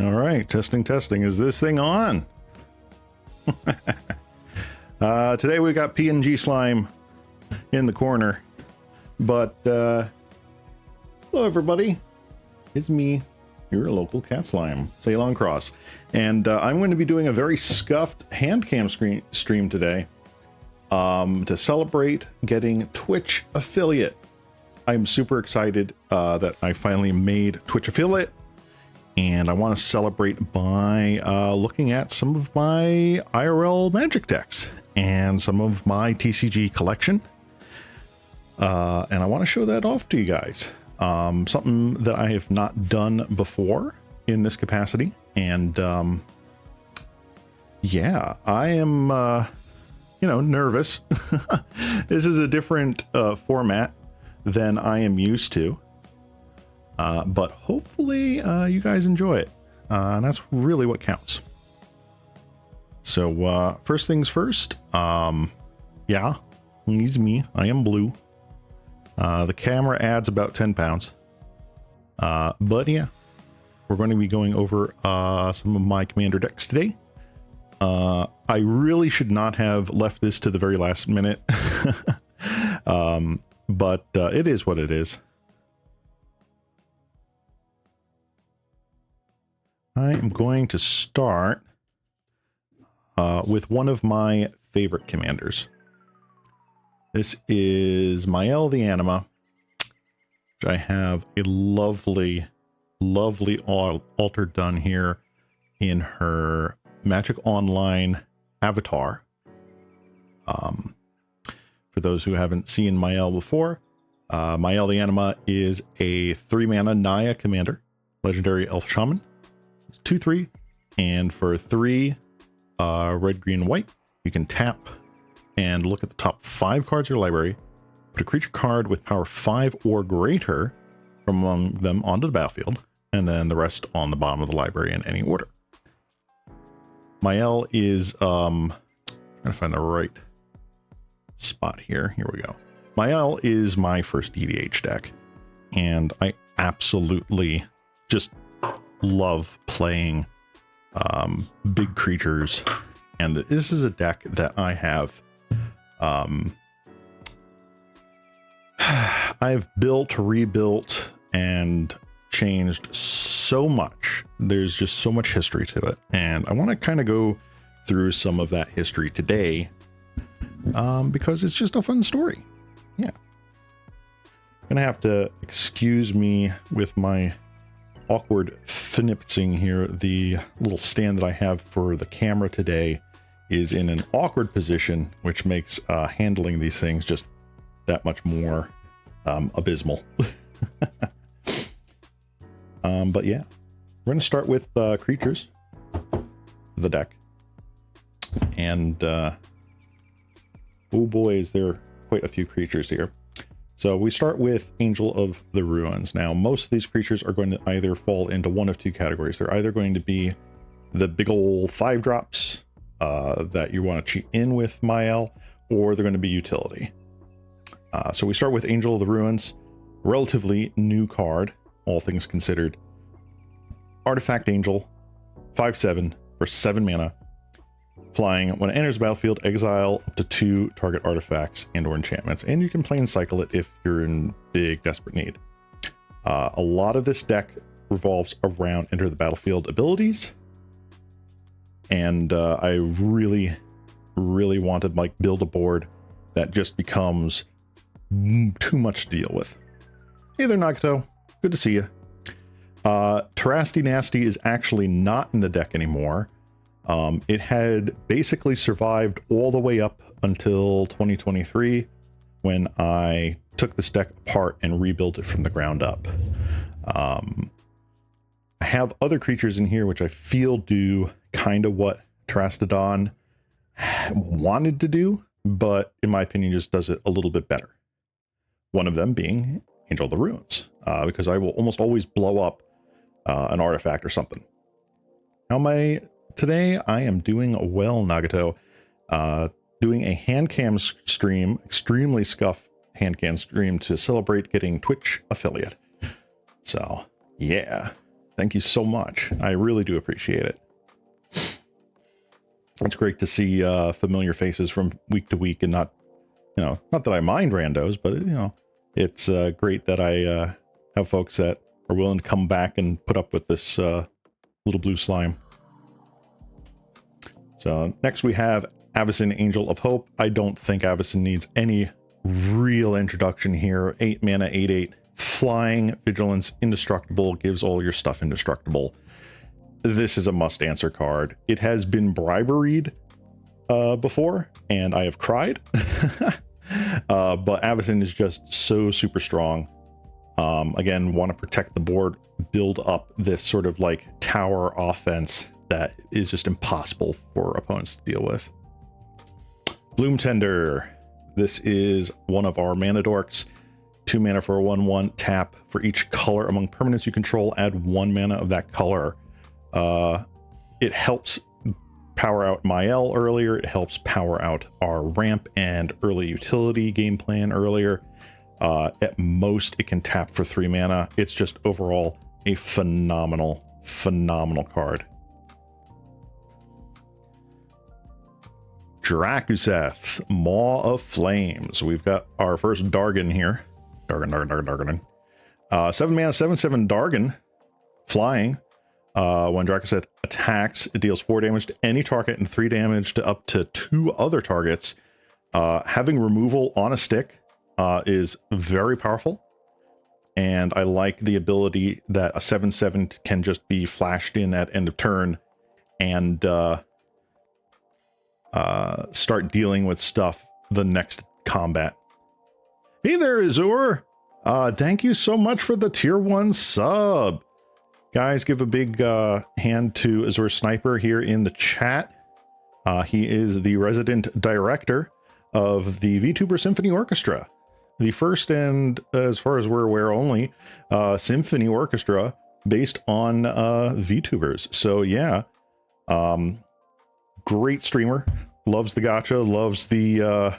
All right, testing. Is this thing on? Today we got PNG slime in the corner, but hello everybody, it's me, your local cat slime, Ceylon Cross, and I'm going to be doing a very scuffed Handcam stream today to celebrate getting Twitch affiliate. I'm super excited that I finally made Twitch affiliate, and I want to celebrate by looking at some of my IRL magic decks and some of my TCG collection. And I want to show that off to you guys. Something that I have not done before in this capacity. And yeah, I am, nervous. This is a different format than I am used to. But hopefully you guys enjoy it. And that's really what counts. So first things first, yeah, he's me. I am blue. The camera adds about 10 pounds. But yeah, we're going to be going over some of my commander decks today. I really should not have left this to the very last minute. But it is what it is. I am going to start with one of my favorite commanders. This is Mael the Anima, which I have a lovely altar done here in her Magic Online avatar. For those who haven't seen Mael before, Mael the Anima is a 3-mana Naya commander, legendary elf shaman. It's 2/3, and for 3 red, green, white, you can tap and look at the top 5 cards of your library, put a creature card with power 5 or greater from among them onto the battlefield, and then the rest on the bottom of the library in any order. Mael is trying to find the right spot here. Here we go. Mael is my first EDH deck, and I absolutely just love playing big creatures, and this is a deck that I have I've built, rebuilt, and changed so much. There's just so much history to it, and I want to kind of go through some of that history today because it's just a fun story. Yeah, gonna have to excuse me with my awkward fnipping here. The little stand that I have for the camera today is in an awkward position, which makes handling these things just that much more abysmal. But yeah, we're going to start with creatures, the deck. And oh boy, is there quite a few creatures here. So we start with Angel of the Ruins. Now, most of these creatures are going to either fall into one of two categories. They're either going to be the big ol' 5-drops that you want to cheat in with Mael, or they're going to be utility. So we start with Angel of the Ruins, relatively new card, all things considered. Artifact Angel, 5/7 for 7 mana. Flying, when it enters the battlefield, exile up to 2 target artifacts and or enchantments, and you can play and cycle it if you're in big desperate need. A lot of this deck revolves around enter the battlefield abilities, and I really want to like build a board that just becomes too much to deal with. Hey there, Nagato, good to see you. Terrasty Nasty is actually not in the deck anymore. It had basically survived all the way up until 2023 when I took this deck apart and rebuilt it from the ground up. I have other creatures in here which I feel do kind of what Terrastodon wanted to do, but in my opinion just does it a little bit better. One of them being Angel of the Ruins, because I will almost always blow up an artifact or something. Now today I am doing well, Nagato, doing a Handcam stream, extremely scuffed Handcam stream to celebrate getting Twitch affiliate. So yeah, Thank you so much. I really do appreciate it. It's great to see familiar faces from week to week, and not, you know, not that I mind randos, but, you know, it's great that I have folks that are willing to come back and put up with this little blue slime. So next we have Avacyn, Angel of Hope. I don't think Avacyn needs any real introduction here. 8 mana, 8/8, flying, vigilance, indestructible, gives all your stuff indestructible. This is a must answer card. It has been briberied before, and I have cried. But Avacyn is just so super strong. Again, want to protect the board, build up this sort of like tower offense that is just impossible for opponents to deal with. Bloom Tender. This is one of our mana dorks. 2 mana for a 1/1 tap. For each color among permanents you control, add 1 mana of that color. It helps power out Mael earlier. It helps power out our ramp and early utility game plan earlier. At most, it can tap for 3 mana. It's just overall a phenomenal card. Drakuseth, Maw of Flames. We've got our first Dargon here. Dargon. 7 mana, 7/7 Dargon, flying. When Drakuseth attacks, it deals 4 damage to any target and 3 damage to up to 2 other targets. Having removal on a stick is very powerful. And I like the ability that a 7/7 can just be flashed in at end of turn and start dealing with stuff the next combat. Hey there, Azur. Thank you so much for the tier 1 sub. Guys, give a big hand to Azur Sniper here in the chat. He is the resident director of the VTuber Symphony Orchestra. The first, and as far as we're aware, only symphony orchestra based on VTubers. So yeah, great streamer, loves the gacha, loves the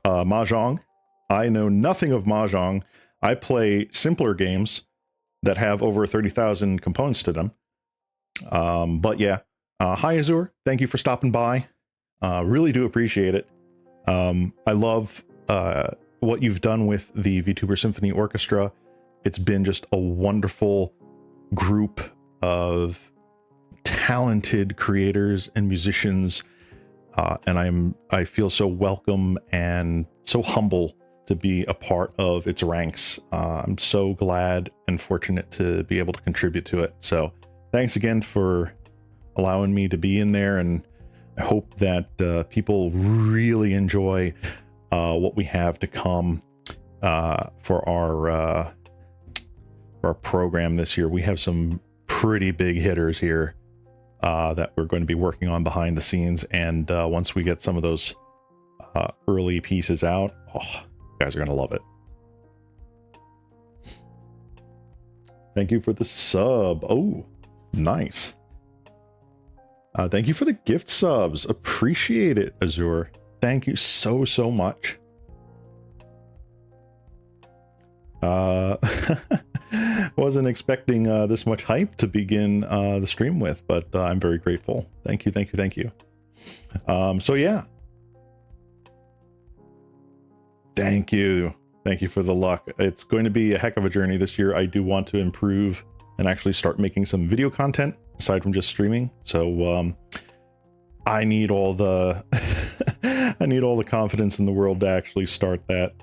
mahjong. I know nothing of mahjong. I play simpler games that have over 30,000 components to them. But yeah, hi Azur, thank you for stopping by. Really do appreciate it. I love what you've done with the VTuber Symphony Orchestra. It's been just a wonderful group of talented creators and musicians, and I feel so welcome and so humble to be a part of its ranks. I'm so glad and fortunate to be able to contribute to it. So thanks again for allowing me to be in there, and I hope that people really enjoy what we have to come for our program this year. We have some pretty big hitters here that we're going to be working on behind the scenes, and once we get some of those early pieces out, oh, you guys are going to love it. Thank you for the sub. Oh, nice. Thank you for the gift subs. Appreciate it, Azur. Thank you so much. Wasn't expecting this much hype to begin the stream with, but I'm very grateful. Thank you. So yeah. Thank you for the luck. It's going to be a heck of a journey this year. I do want to improve and actually start making some video content aside from just streaming. So I need all the I need all the confidence in the world to actually start that,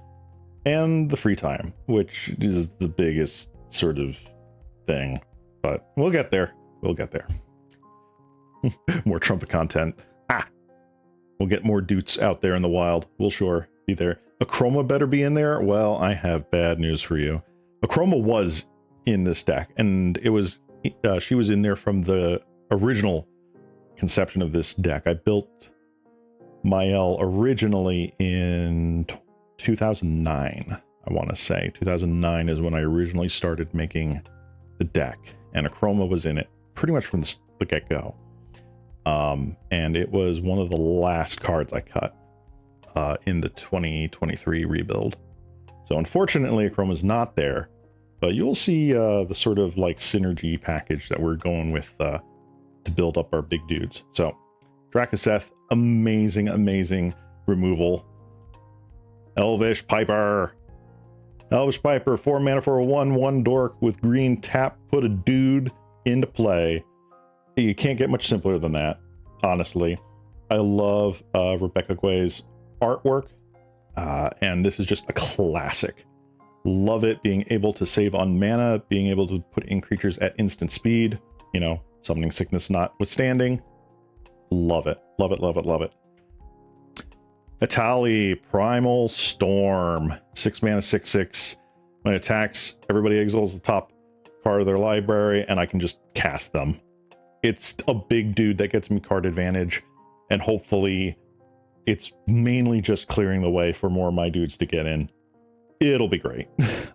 and the free time, which is the biggest sort of thing, but we'll get there. More trumpet content. We'll get more dudes out there in the wild. We'll sure be there. Akroma better be in there. Well, I have bad news for you. Akroma was in this deck, and it was she was in there from the original conception of this deck. I built Mael originally in 2009. I want to say 2009 is when I originally started making the deck, and Akroma was in it pretty much from the get-go. And it was one of the last cards I cut in the 2023 rebuild. So unfortunately, Akroma's not there. but you'll see the sort of like synergy package that we're going with to build up our big dudes. So Drakaseth, amazing, amazing removal. Elvish Piper. Elvish Piper, 4 mana for a 1/1 dork with green tap, put a dude into play. You can't get much simpler than that, honestly. I love Rebecca Guay's artwork, and this is just a classic. Love it, being able to save on mana, being able to put in creatures at instant speed, you know, summoning sickness notwithstanding. Love it, love it, love it, love it. Etali, Primal Storm, 6 mana, 6/6. When it attacks, everybody exiles the top card of their library, and I can just cast them. It's a big dude that gets me card advantage, and hopefully it's mainly just clearing the way for more of my dudes to get in. It'll be great.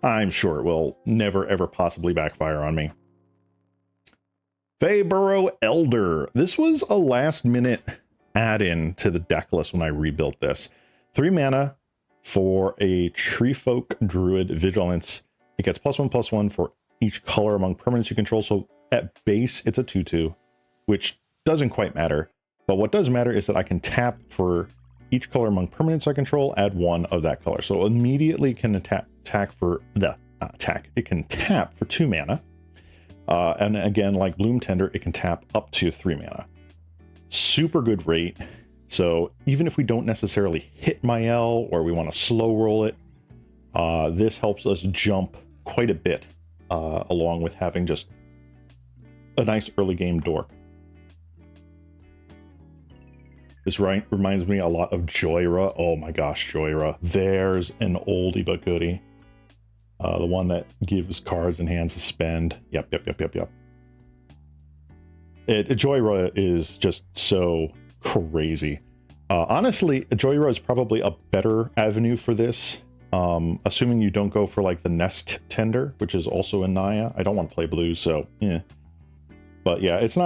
I'm sure it will never, ever possibly backfire on me. Feyburrow Elder. This was a last-minute add-in to the deck list when I rebuilt this. 3 mana for a Treefolk Druid Vigilance. It gets +1/+1 for each color among permanents you control. So at base, it's a 2/2, which doesn't quite matter. But what does matter is that I can tap for each color among permanents I control, add 1 of that color. So immediately can attack for the attack. It can tap for 2 mana. And again, like Bloom Tender, it can tap up to 3 mana. Super good rate. So even if we don't necessarily hit Mael or we want to slow roll it, this helps us jump quite a bit, along with having just a nice early game dork. This reminds me a lot of Joyra. Oh my gosh, Joyra. There's an oldie but goodie. The one that gives cards and hands to spend. Yep. Joyra is just so crazy. Honestly, Joyra is probably a better avenue for this. Assuming you don't go for like the Nest Tender, which is also in Naya. I don't want to play blue, so yeah. But yeah, it's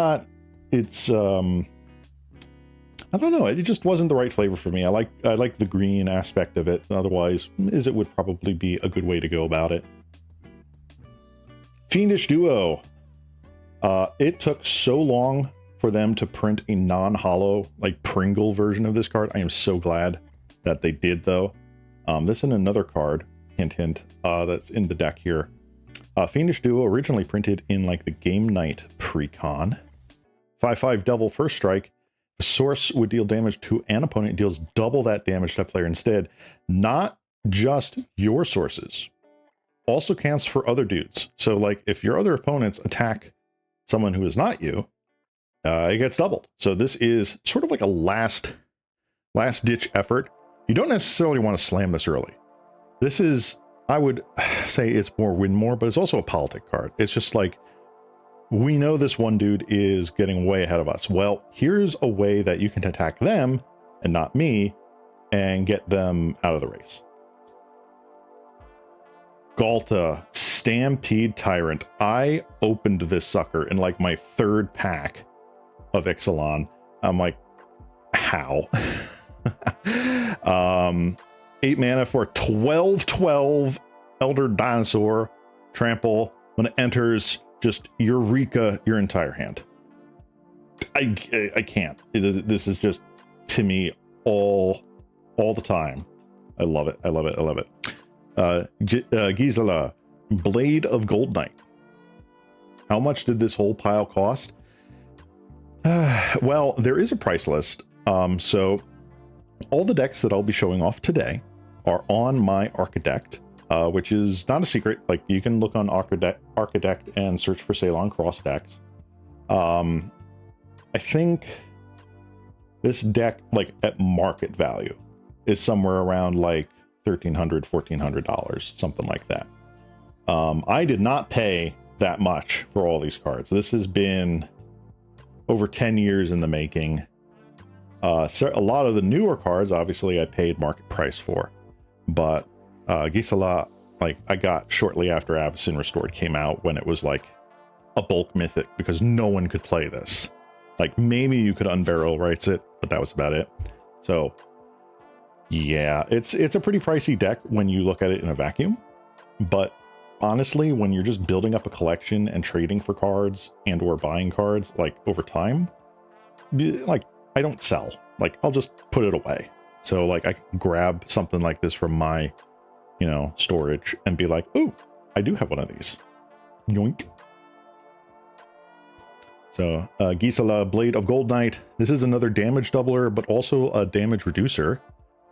I don't know, it just wasn't the right flavor for me. I like the green aspect of it. Otherwise, it would probably be a good way to go about it. Fiendish Duo. It took so long for them to print a non-hollow, like Pringle version of this card. I am so glad that they did, though. This is another card, hint, hint, that's in the deck here. Fiendish Duo, originally printed in like the Game Night pre-con. 5/5 Devil First Strike. The source would deal damage to an opponent. It deals double that damage to that player instead. Not just your sources. Also counts for other dudes. So like if your other opponents attack someone who is not you, it gets doubled. So this is sort of like a last ditch effort. You don't necessarily want to slam this early. This is, I would say it's more win more, but it's also a politic card. It's just like, we know this one dude is getting way ahead of us. Well, here's a way that you can attack them and not me and get them out of the race. Galta, Stampede Tyrant. I opened this sucker in like my 3rd pack of Ixalan. I'm like, how? 8 mana for 12/12 Elder Dinosaur. Trample. When it enters, just Eureka your entire hand. I can't. This is just, to me, all the time. I love it. I love it. I love it. Gisela, Blade of Gold Knight. How much did this whole pile cost? Well, there is a price list. So all the decks that I'll be showing off today are on my Archidect, which is not a secret. Like, you can look on Archidect and search for Ceylon Cross decks. I think this deck, like at market value, is somewhere around like $1,300, $1,400, something like that. I did not pay that much for all these cards. This has been over 10 years in the making. So a lot of the newer cards, obviously, I paid market price for, but Gisela, like, I got shortly after Avacyn Restored came out, when it was like a bulk mythic, because no one could play this. Like, maybe you could unbarrel rights it, but that was about it. So yeah, it's a pretty pricey deck when you look at it in a vacuum, but honestly, when you're just building up a collection and trading for cards and or buying cards, like over time, like I don't sell. Like I'll just put it away. So like I can grab something like this from my, you know, storage and be like, oh, I do have one of these. Yoink. So Gisela, Blade of Gold Knight. This is another damage doubler, but also a damage reducer.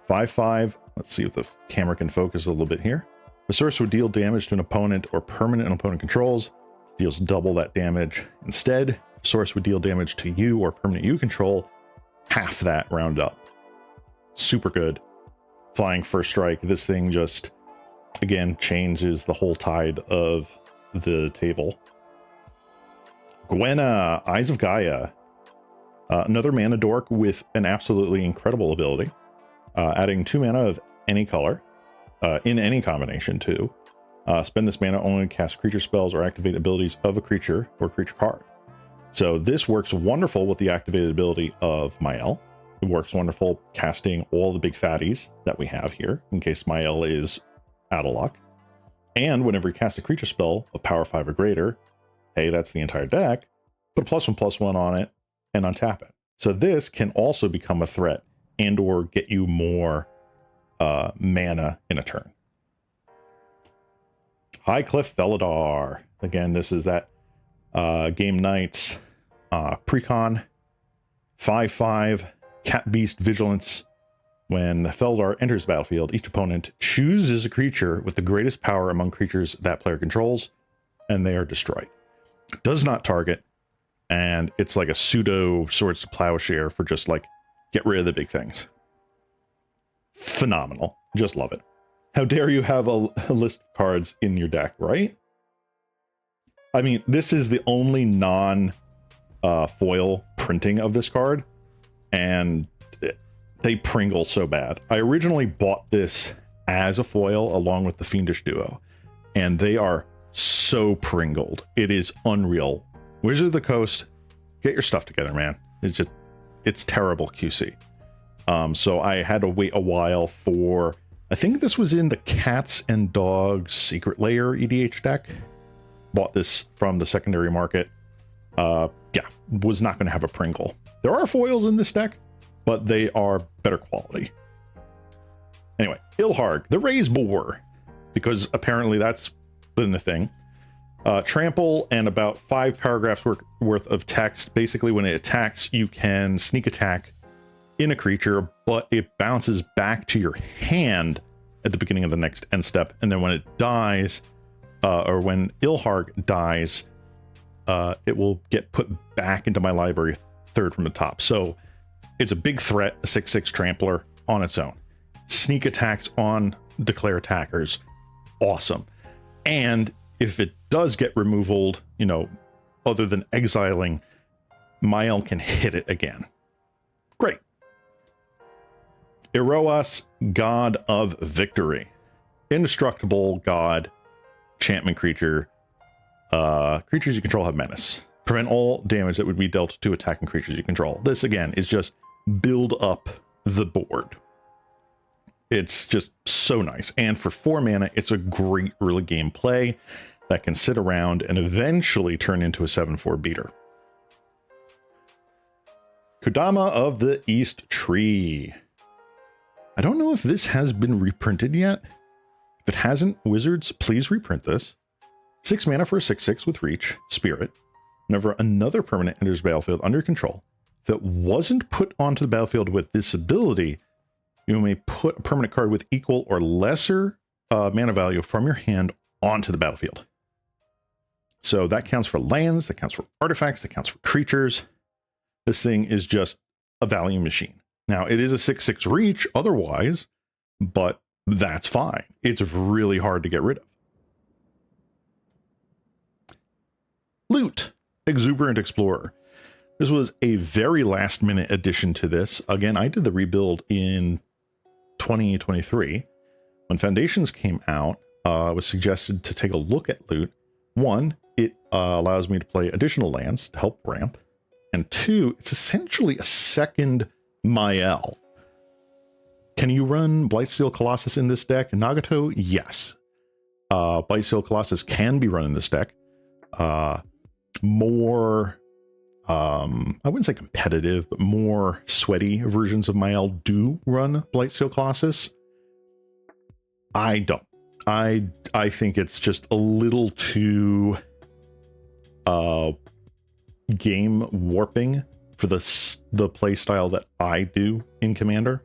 5/5. Let's see if the camera can focus a little bit here. The source would deal damage to an opponent or permanent an opponent controls. Deals double that damage. Instead, source would deal damage to you or permanent you control. Half that round up. Super good. Flying first strike. This thing just, again, changes the whole tide of the table. Gwenna, Eyes of Gaia. Another mana dork with an absolutely incredible ability. Adding 2 mana of any color, in any combination too. Spend this mana only to cast creature spells or activate abilities of a creature or creature card. So this works wonderful with the activated ability of Mael. It works wonderful casting all the big fatties that we have here, in case Mael is out of luck. And whenever you cast a creature spell of power 5 or greater, hey, that's the entire deck, put a +1/+1 on it and untap it. So this can also become a threat and or get you more mana in a turn. Highcliff Felidar. Again, this is that Game Knights precon. 5/5 Cat Beast Vigilance. When Felidar enters the battlefield, each opponent chooses a creature with the greatest power among creatures that player controls, and they are destroyed. Does not target, and it's like a pseudo Swords to Plowshare for just like get rid of the big things. Phenomenal. Just love it. How dare you have a list of cards in your deck, right? I mean, this is the only non foil printing of this card, and they Pringle so bad. I originally bought this as a foil along with the Fiendish Duo, and they are so Pringled. It is unreal. Wizard of the Coast, get your stuff together, man. It's terrible QC. So I had to wait a while for, I think this was in the Cats and Dogs Secret Lair EDH deck. Bought this from the secondary market. Yeah, was not going to have a Pringle. There are foils in this deck, but they are better quality. Anyway, Ilharg, the Raise Boar, because apparently that's been the thing. Trample and about 5 paragraphs worth of text. Basically, when it attacks, you can sneak attack in a creature, but it bounces back to your hand at the beginning of the next end step. And then when it dies, or when Ilharg dies, it will get put back into my library third from the top. So it's a big threat, a 6/6 trampler on its own. Sneak attacks on declare attackers, awesome. And if it does get removaled, you know, other than exiling, Mael can hit it again. Great. Eroas, God of Victory. Indestructible god, enchantment creature. Creatures you control have menace. Prevent all damage that would be dealt to attacking creatures you control. This, again, is just build up the board. It's just so nice. And for 4 mana, it's a great early game play that can sit around and eventually turn into a 7/4 beater. Kodama of the East Tree. I don't know if this has been reprinted yet. If it hasn't, Wizards, please reprint this. 6 mana for a 6/6 with Reach, Spirit. Whenever another permanent enters the battlefield under control that wasn't put onto the battlefield with this ability, you may put a permanent card with equal or lesser mana value from your hand onto the battlefield. So that counts for lands, that counts for artifacts, that counts for creatures. This thing is just a value machine. Now, it is a 6/6 reach otherwise, but that's fine. It's really hard to get rid of. Loot, Exuberant Explorer. This was a very last minute addition to this. Again, I did the rebuild in 2023. When Foundations came out, it was suggested to take a look at Loot. 1, it allows me to play additional lands to help ramp. And 2, it's essentially a second Mael. Can you run Blightsteel Colossus in this deck? Nagato? Yes. Blightsteel Colossus can be run in this deck. More, I wouldn't say competitive, but more sweaty versions of Mael do run Blightsteel Colossus. I don't. I think it's just a little too game warping for the play style that I do in Commander.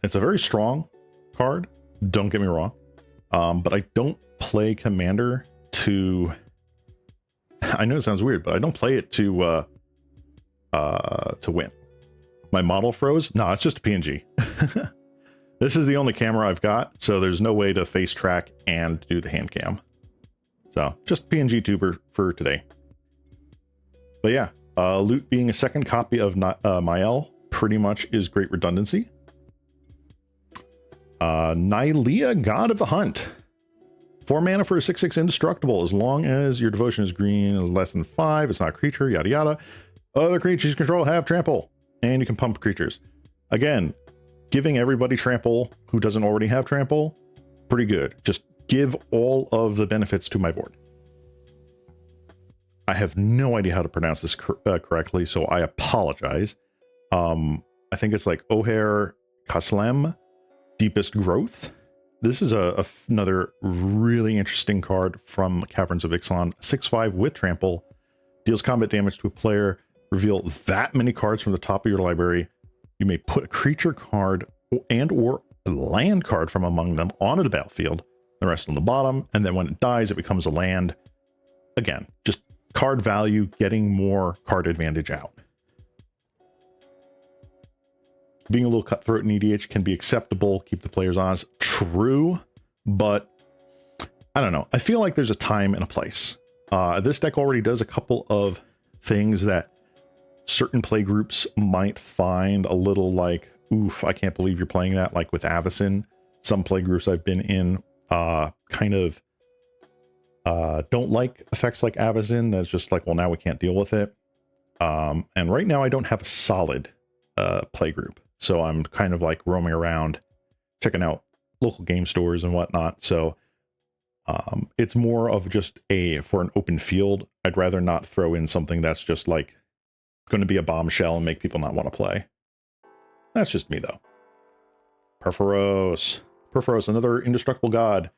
It's a very strong card, don't get me wrong, but I don't play Commander to, I know it sounds weird, but I don't play it to win. My model froze? No, it's just a PNG. This is the only camera I've got, so there's no way to face track and do the hand cam. So just PNG tuber for today. But yeah, Loot being a second copy of Mael pretty much is great redundancy. Nylea, God of the Hunt. 4 mana for a 6/6 indestructible. As long as your devotion is green, is less than 5, it's not a creature, yada yada. Other creatures you control have trample, and you can pump creatures. Again, giving everybody trample who doesn't already have trample, pretty good. Just give all of the benefits to my board. I have no idea how to pronounce this correctly, so I apologize. I think it's like Oher Kaslem, Deepest Growth. This is another really interesting card from Caverns of Ixalan. 6/5 with trample, deals combat damage to a player. Reveal that many cards from the top of your library. You may put a creature card and or a land card from among them onto the battlefield, the rest on the bottom, and then when it dies, it becomes a land. Again, just card value, getting more card advantage out. Being a little cutthroat in EDH can be acceptable, keep the players honest. True, but I don't know. I feel like there's a time and a place. This deck already does a couple of things that certain play groups might find a little like, oof, I can't believe you're playing that, like with Avacyn. Some play groups I've been in kind of don't like effects like Avacyn. That's just like, well, now we can't deal with it. And right now I don't have a solid play group. So I'm kind of like roaming around, checking out local game stores and whatnot. So it's more of just for an open field. I'd rather not throw in something that's just like going to be a bombshell and make people not want to play. That's just me though. Perforos, another indestructible god.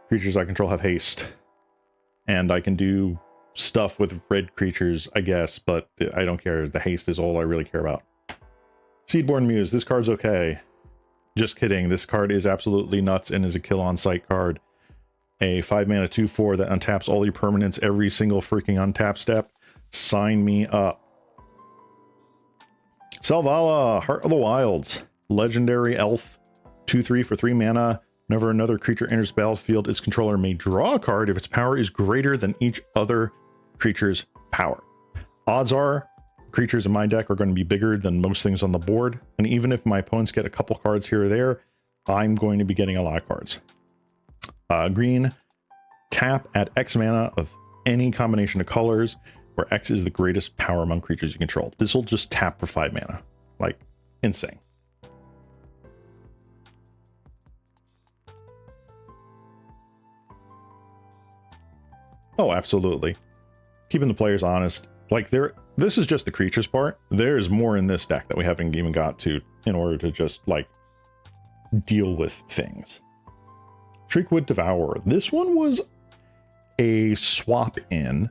Creatures I control have haste. And I can do stuff with red creatures, I guess, but I don't care. The haste is all I really care about. Seedborn Muse, this card's okay. Just kidding, this card is absolutely nuts and is a kill on sight card. A 5 mana 2/4 that untaps all your permanents every single freaking untap step. Sign me up. Selvala, Heart of the Wilds. Legendary elf, 2/3 for 3 mana. Whenever another creature enters the battlefield, its controller may draw a card if its power is greater than each other creature's power. Odds are, creatures in my deck are going to be bigger than most things on the board, and even if my opponents get a couple cards here or there, I'm going to be getting a lot of cards. Green, tap at X mana of any combination of colors, where X is the greatest power among creatures you control. This will just tap for 5 mana. Like, insane. Oh, absolutely. Keeping the players honest. Like, this is just the creatures part. There's more in this deck that we haven't even got to in order to just, like, deal with things. Shriekwood Devourer. This one was a swap in.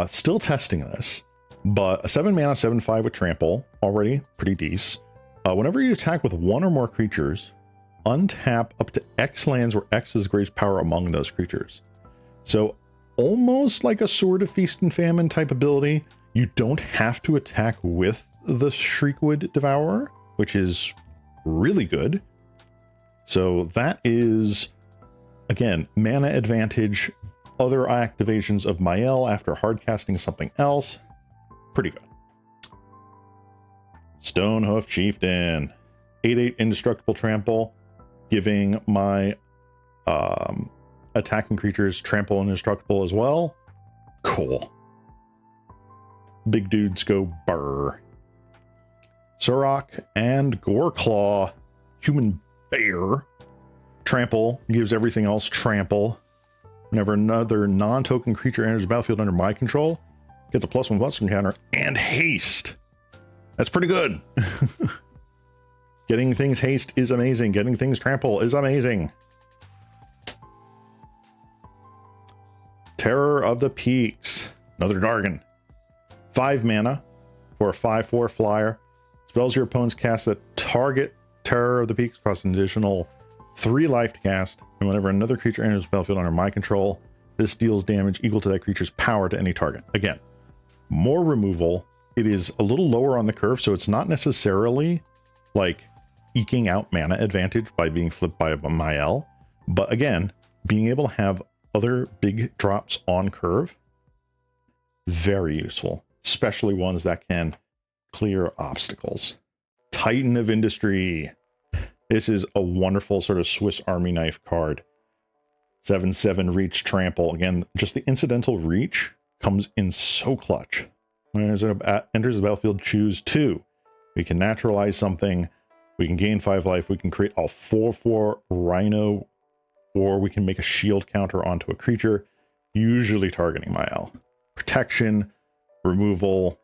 Still testing this, but a 7 mana 7/5 with trample, already pretty decent. Whenever you attack with one or more creatures, untap up to X lands where X is the greatest power among those creatures. So almost like a Sword of Feast and Famine type ability. You don't have to attack with the Shriekwood Devourer, which is really good. So that is, again, mana advantage. Other activations of Mael after hard casting something else. Pretty good. Stonehoof Chieftain. 8/8 indestructible trample, giving my attacking creatures trample and indestructible as well. Cool. Big dudes go burr. Surrak and Goreclaw, human bear. Trample gives everything else trample. Whenever another non-token creature enters the battlefield under my control, gets a +1/+1 counter and haste. That's pretty good. Getting things haste is amazing. Getting things trample is amazing. Terror of the Peaks. Another Dargon. 5 mana for a 5/4 flyer. Spells your opponents cast that target Terror of the Peaks costs an additional 3 life to cast. And whenever another creature enters the battlefield under my control, this deals damage equal to that creature's power to any target. Again, more removal. It is a little lower on the curve, so it's not necessarily like eking out mana advantage by being flipped by a Mael. But again, being able to have other big drops on curve, very useful, especially ones that can clear obstacles. Titan of Industry. This is a wonderful sort of Swiss Army knife card. 7/7 reach trample. Again, just the incidental reach comes in so clutch. When it enters the battlefield, choose 2. We can naturalize something. We can gain 5 life. We can create a 4/4 Rhino, or we can make a shield counter onto a creature, usually targeting Mael. Protection, removal,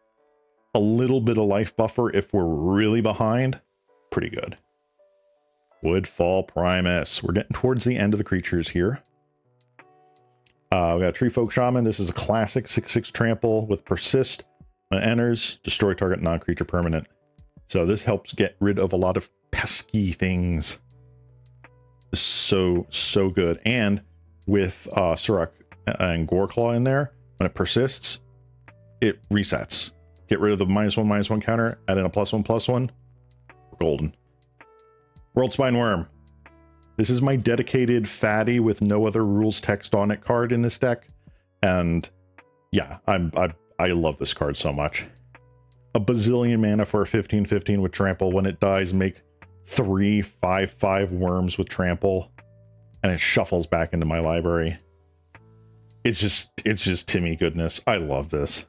a little bit of life buffer if we're really behind. Pretty good. Woodfall Primus. We're getting towards the end of the creatures here. We got Tree Folk Shaman. This is a classic 6/6 trample with persist. When it enters, destroy target non-creature permanent. So this helps get rid of a lot of pesky things. So good. And with Surak and Goreclaw in there, when it persists, it resets. Get rid of the -1/-1 counter, add in a +1/+1. We're golden. Worldspine Worm. This is my dedicated fatty with no other rules text on it card in this deck. And yeah, I love this card so much. A bazillion mana for a 15/15 with trample. When it dies, make 3 5/5 worms with trample, and it shuffles back into my library. It's just Timmy goodness. I love this.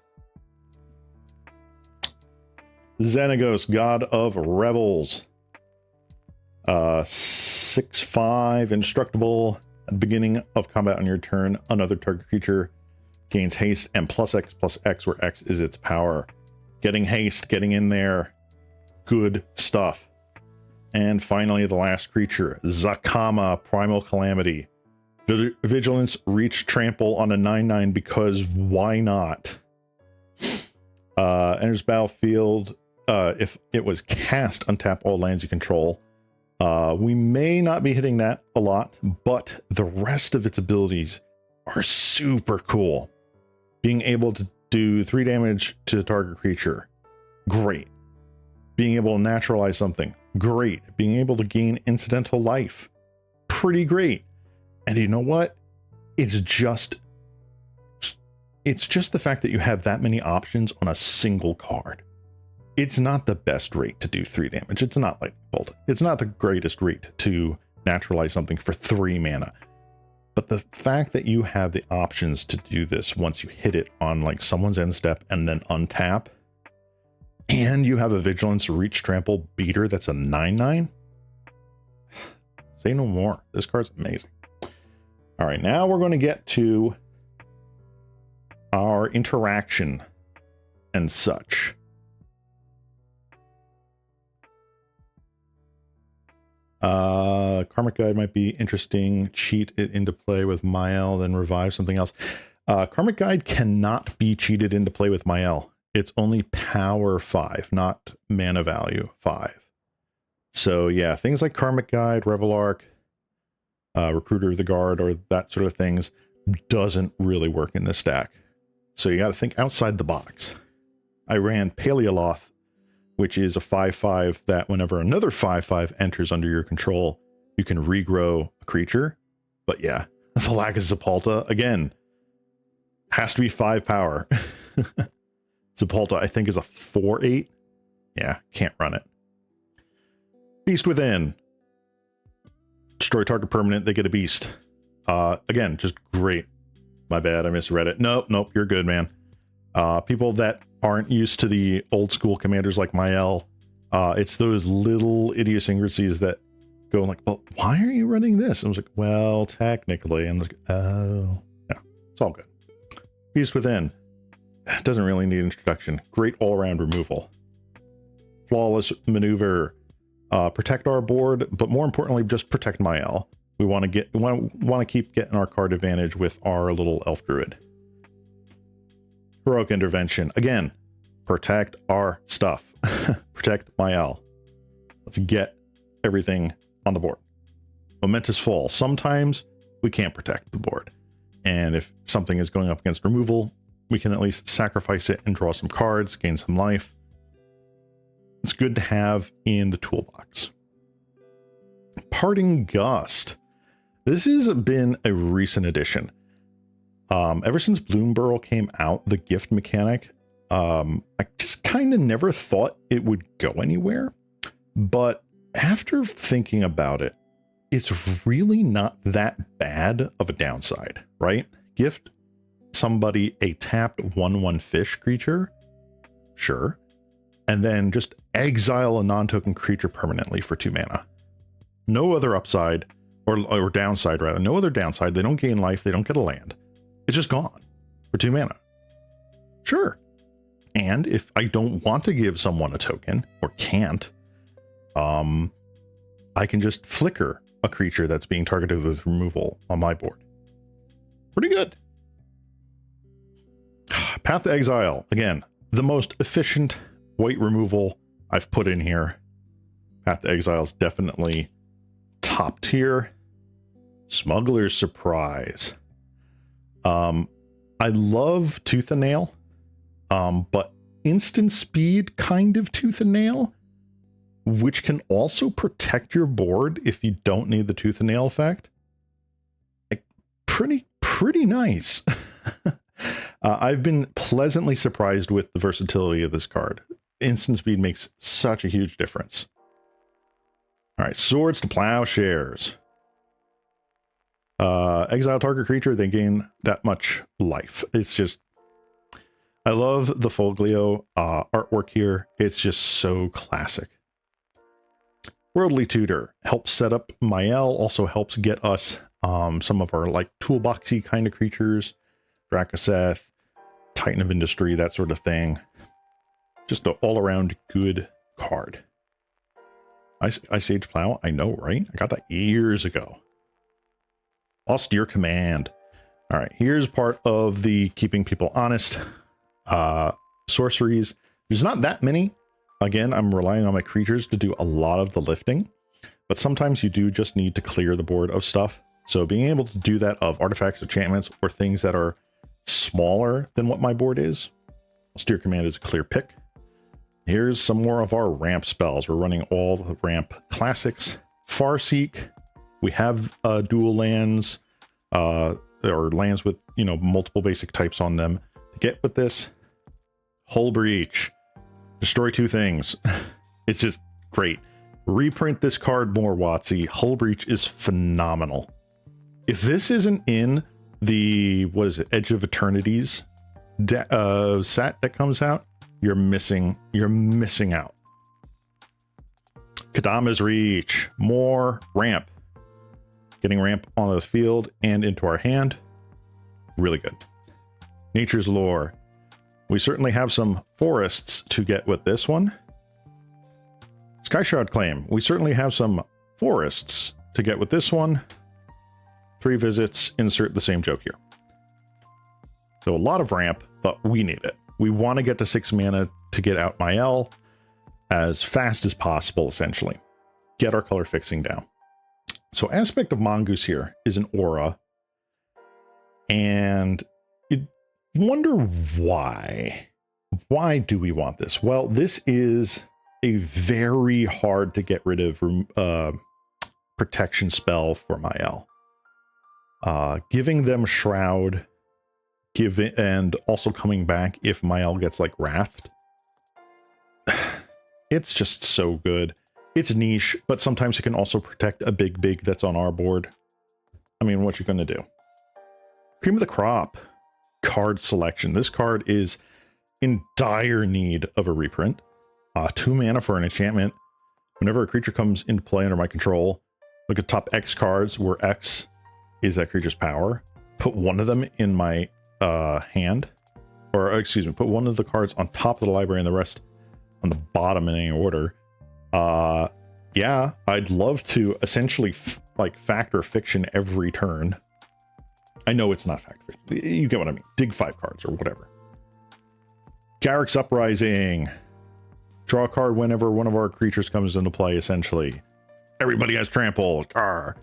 Xenagos, God of Revels. 6/5 indestructible. At the beginning of combat on your turn, another target creature gains haste and +X/+X, where X is its power. Getting haste, getting in there. Good stuff. And finally, the last creature, Zakama, Primal Calamity. Vigilance, reach, trample on a 9/9 because why not? Enters battlefield. If it was cast, untap all lands you control. We may not be hitting that a lot, but the rest of its abilities are super cool. Being able to do 3 damage to the target creature, great. Being able to naturalize something, great. Being able to gain incidental life, pretty great. And you know what? It's just the fact that you have that many options on a single card. It's not the best rate to do 3 damage. It's not Lightning Bolt. It's not the greatest rate to naturalize something for 3 mana. But the fact that you have the options to do this once you hit it on like someone's end step and then untap, and you have a Vigilance, Reach, Trample beater that's a 9/9, say no more. This card's amazing. All right, now we're going to get to our interaction and such. Karmic Guide might be interesting. Cheat it into play with Mael, then revive something else. Karmic Guide cannot be cheated into play with Mael. It's only power 5, not mana value 5. So yeah, things like Karmic Guide, Revel Arc, Recruiter of the Guard, or that sort of things doesn't really work in this stack. So you got to think outside the box. I ran Paleoloth, which is a 5/5 that whenever another 5/5 enters under your control, you can regrow a creature. But yeah, the lack of Zapalta, again, has to be 5 power. Zapalta, I think, is a 4/8. Yeah, can't run it. Beast Within. Destroy target permanent, they get a beast. Again, just great. My bad, I misread it. Nope, you're good, man. People that aren't used to the old school commanders like Mael, it's those little idiosyncrasies that go like, well, why are you running this? I was like, well, technically. And I was like, oh, yeah, it's all good. Beast Within. Doesn't really need introduction. Great all-around removal. Flawless maneuver. Protect our board, but more importantly, just protect my L. We want to keep getting our card advantage with our little elf druid. Heroic intervention. Again, protect our stuff. Protect my L. Let's get everything on the board. Momentous Fall. Sometimes we can't protect the board. And if something is going up against removal, we can at least sacrifice it and draw some cards, gain some life. It's good to have in the toolbox. Parting Gust. This has been a recent addition. Ever since Bloomburrow came out, the gift mechanic, I just kind of never thought it would go anywhere. But after thinking about it, it's really not that bad of a downside, right? Gift somebody a tapped 1/1 fish creature, sure, and then just exile a non-token creature permanently for 2 mana. No other upside, or downside rather, no other downside. They don't gain life, they don't get a land. It's just gone for 2 mana. Sure. And if I don't want to give someone a token, or can't, I can just flicker a creature that's being targeted with removal on my board. Pretty good. Path to Exile. Again, the most efficient white removal I've put in here. Path to Exile is definitely top tier. Smuggler's Surprise. I love Tooth and Nail, but instant speed kind of Tooth and Nail, which can also protect your board if you don't need the Tooth and Nail effect. Like, pretty nice. I've been pleasantly surprised with the versatility of this card. Instant speed makes such a huge difference. All right, Swords to Plowshares. Exile target creature, they gain that much life. It's just, I love the Foglio artwork here. It's just so classic. Worldly Tutor helps set up Mael, also helps get us some of our like toolboxy kind of creatures, Drakoseth, Titan of Industry, that sort of thing. Just an all-around good card. Ice Age Plow, I know, right? I got that years ago. Austere Command. All right, here's part of the keeping people honest. Sorceries. There's not that many. Again, I'm relying on my creatures to do a lot of the lifting, but sometimes you do just need to clear the board of stuff. So being able to do that of artifacts, enchantments, or things that are smaller than what my board is, Austere Command is a clear pick. Here's some more of our ramp spells. We're running all the ramp classics. Farseek. We have dual lands, or lands with, multiple basic types on them. To get with this, Hull Breach. Destroy 2 things. It's just great. Reprint this card more, WotC. Hull Breach is phenomenal. If this isn't in the, Edge of Eternities set that comes out, you're missing out. Kadama's Reach. More ramp. Getting ramp on the field and into our hand. Really good. Nature's Lore. We certainly have some forests to get with this one. Skyshroud Claim. We certainly have some forests to get with this one. 3 visits, insert the same joke here. So a lot of ramp, but we need it. We want to get to 6 mana to get out Mael as fast as possible, essentially. Get our color fixing down. So Aspect of Mongoose here is an aura. And you wonder why. Why do we want this? Well, this is a very hard to get rid of protection spell for Mael. Giving them Shroud, and also coming back if Mael gets like Wrathed. It's just so good. It's niche, but sometimes it can also protect a big that's on our board. I mean, what you gonna do? Cream of the Crop. Card selection. This card is in dire need of a reprint. 2 mana for an enchantment. Whenever a creature comes into play under my control, Look at top X cards, where X is that creature's power. Put one of them in my hand, or excuse me, put one of the cards on top of the library and the rest on the bottom in any order. Yeah, I'd love to essentially like factor fiction every turn. I know it's not factor. You get what I mean. Dig 5 cards or whatever. Garruk's Uprising. Draw a card whenever one of our creatures comes into play, essentially. Everybody has trampled. Arr.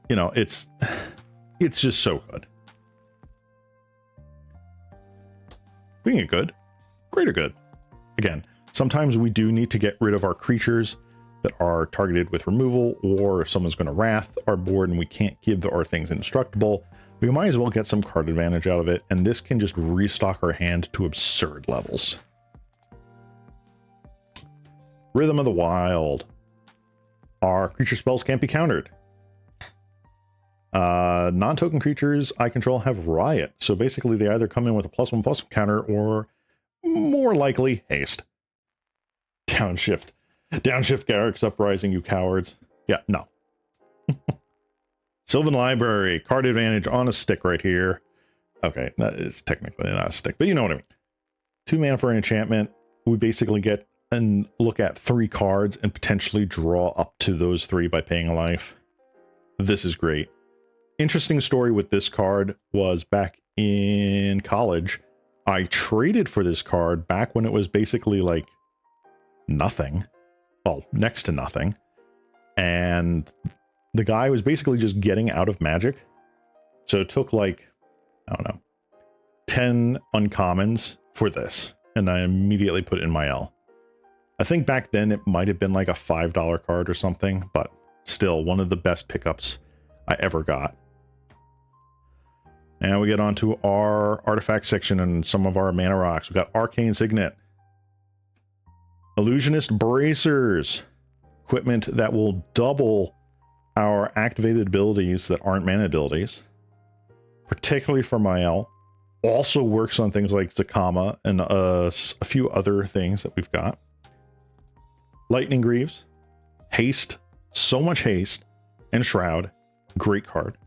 You know, it's just so good. Being it good, greater good. Again, sometimes we do need to get rid of our creatures that are targeted with removal, or if someone's going to wrath our board and we can't give our things indestructible, we might as well get some card advantage out of it, and this can just restock our hand to absurd levels. Rhythm of the Wild. Our creature spells can't be countered. Non-token creatures I control have Riot, so basically they either come in with a +1/+1 counter, or more likely haste. Downshift Garruk's Uprising, you cowards. Yeah, no. Sylvan Library, card advantage on a stick right here. Okay, that is technically not a stick, but you know what I mean. 2 mana for an enchantment. We basically get and look at 3 cards and potentially draw up to those 3 by paying a life. This is great. Interesting story with this card was back in college. I traded for this card back when it was basically like nothing. Well, next to nothing. And the guy was basically just getting out of Magic. So it took like, I don't know, 10 uncommons for this. And I immediately put it in my L. I think back then it might have been like a $5 card or something, but still one of the best pickups I ever got. And we get on to our artifact section and some of our mana rocks. We got Arcane Signet, Illusionist Bracers, equipment that will double our activated abilities that aren't mana abilities, particularly for Mael. Also works on things like Zakama and a few other things that we've got. Lightning Greaves, haste, so much haste, and Shroud, great card.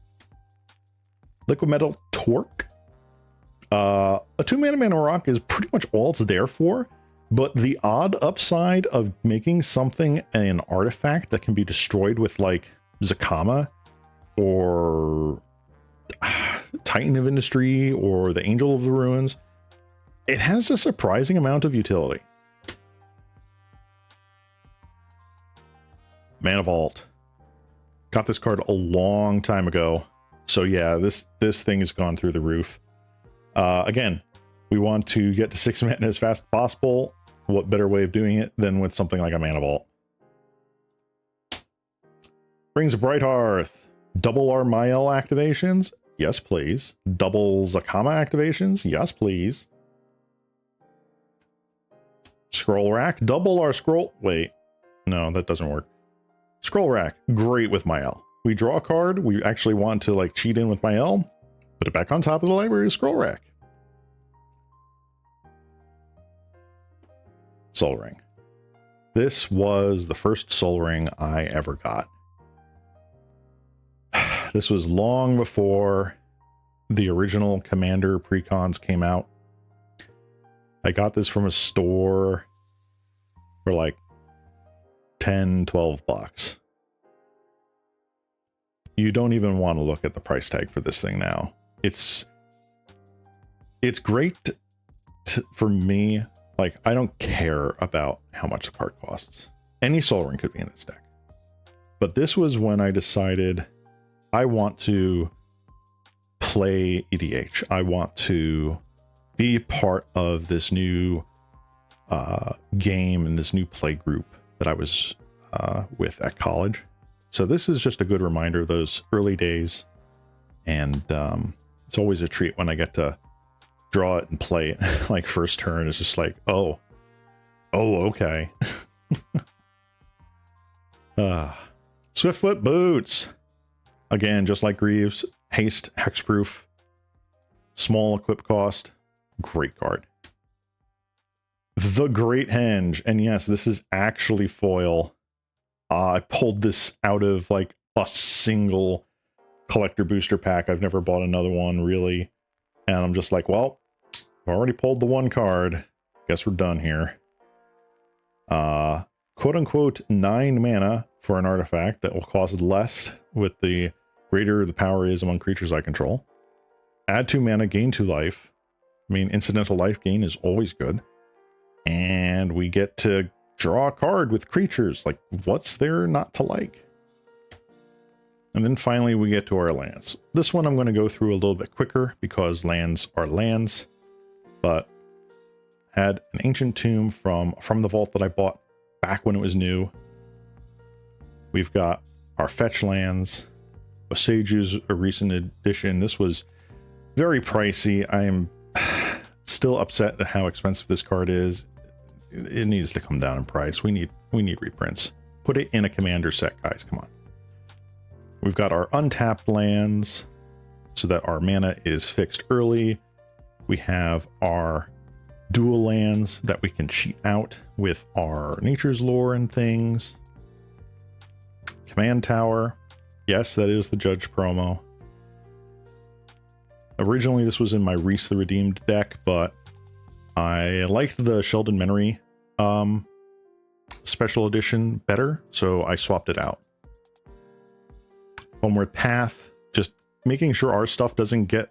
Liquid Metal Torque. A 2 mana rock is pretty much all it's there for, but the odd upside of making something an artifact that can be destroyed with like Zakama or Titan of Industry or the Angel of the Ruins, it has a surprising amount of utility. Mana Vault. Got this card a long time ago. So yeah, this thing has gone through the roof. Again, we want to get to 6 mana as fast as possible. What better way of doing it than with something like a Mana Vault? Rings of Brighthearth. Double our Mael activations? Yes, please. Double Zakama activations? Yes, please. Scroll Rack. Double our scroll... Wait. No, that doesn't work. Scroll Rack. Great with Mael. We draw a card. We actually want to like cheat in with Mael. Put it back on top of the library. Scroll Rack. Soul Ring. This was the first Soul Ring I ever got. This was long before the original Commander precons came out. I got this from a store for like 10, 12 bucks. You don't even want to look at the price tag for this thing now. It's great for me. Like, I don't care about how much the card costs. Any Soul Ring could be in this deck. But this was when I decided I want to play EDH. I want to be part of this new game and this new play group that I was with at college. So this is just a good reminder of those early days. And it's always a treat when I get to draw it and play it. Like first turn is just like, oh, okay. Swiftfoot Boots. Again, just like Greaves, haste, hexproof, small equip cost, great card. The Great Henge, and yes, this is actually foil. I pulled this out of like a single collector booster pack. I've never bought another one really. And I'm just like, well, I've already pulled the one card. Guess we're done here. Quote unquote 9 mana for an artifact that will cost less with the greater the power is among creatures I control. Add 2 mana, gain 2 life. I mean, incidental life gain is always good. And we get to draw a card with creatures. Like, what's there not to like? And then finally we get to our lands. This one I'm going to go through a little bit quicker because lands are lands. But had an Ancient Tomb from the vault that I bought back when it was new. We've got our fetch lands. Osage's a recent addition. This was very pricey. I am still upset at how expensive this card is. It needs to come down in price. We need reprints. Put it in a commander set, guys. Come on. We've got our untapped lands so that our mana is fixed early. We have our dual lands that we can cheat out with our Nature's Lore and things. Command Tower. Yes, that is the Judge promo. Originally, this was in my Reese the Redeemed deck, but I liked the Sheldon Menery special edition better, so I swapped it out. Homeward Path, just making sure our stuff doesn't get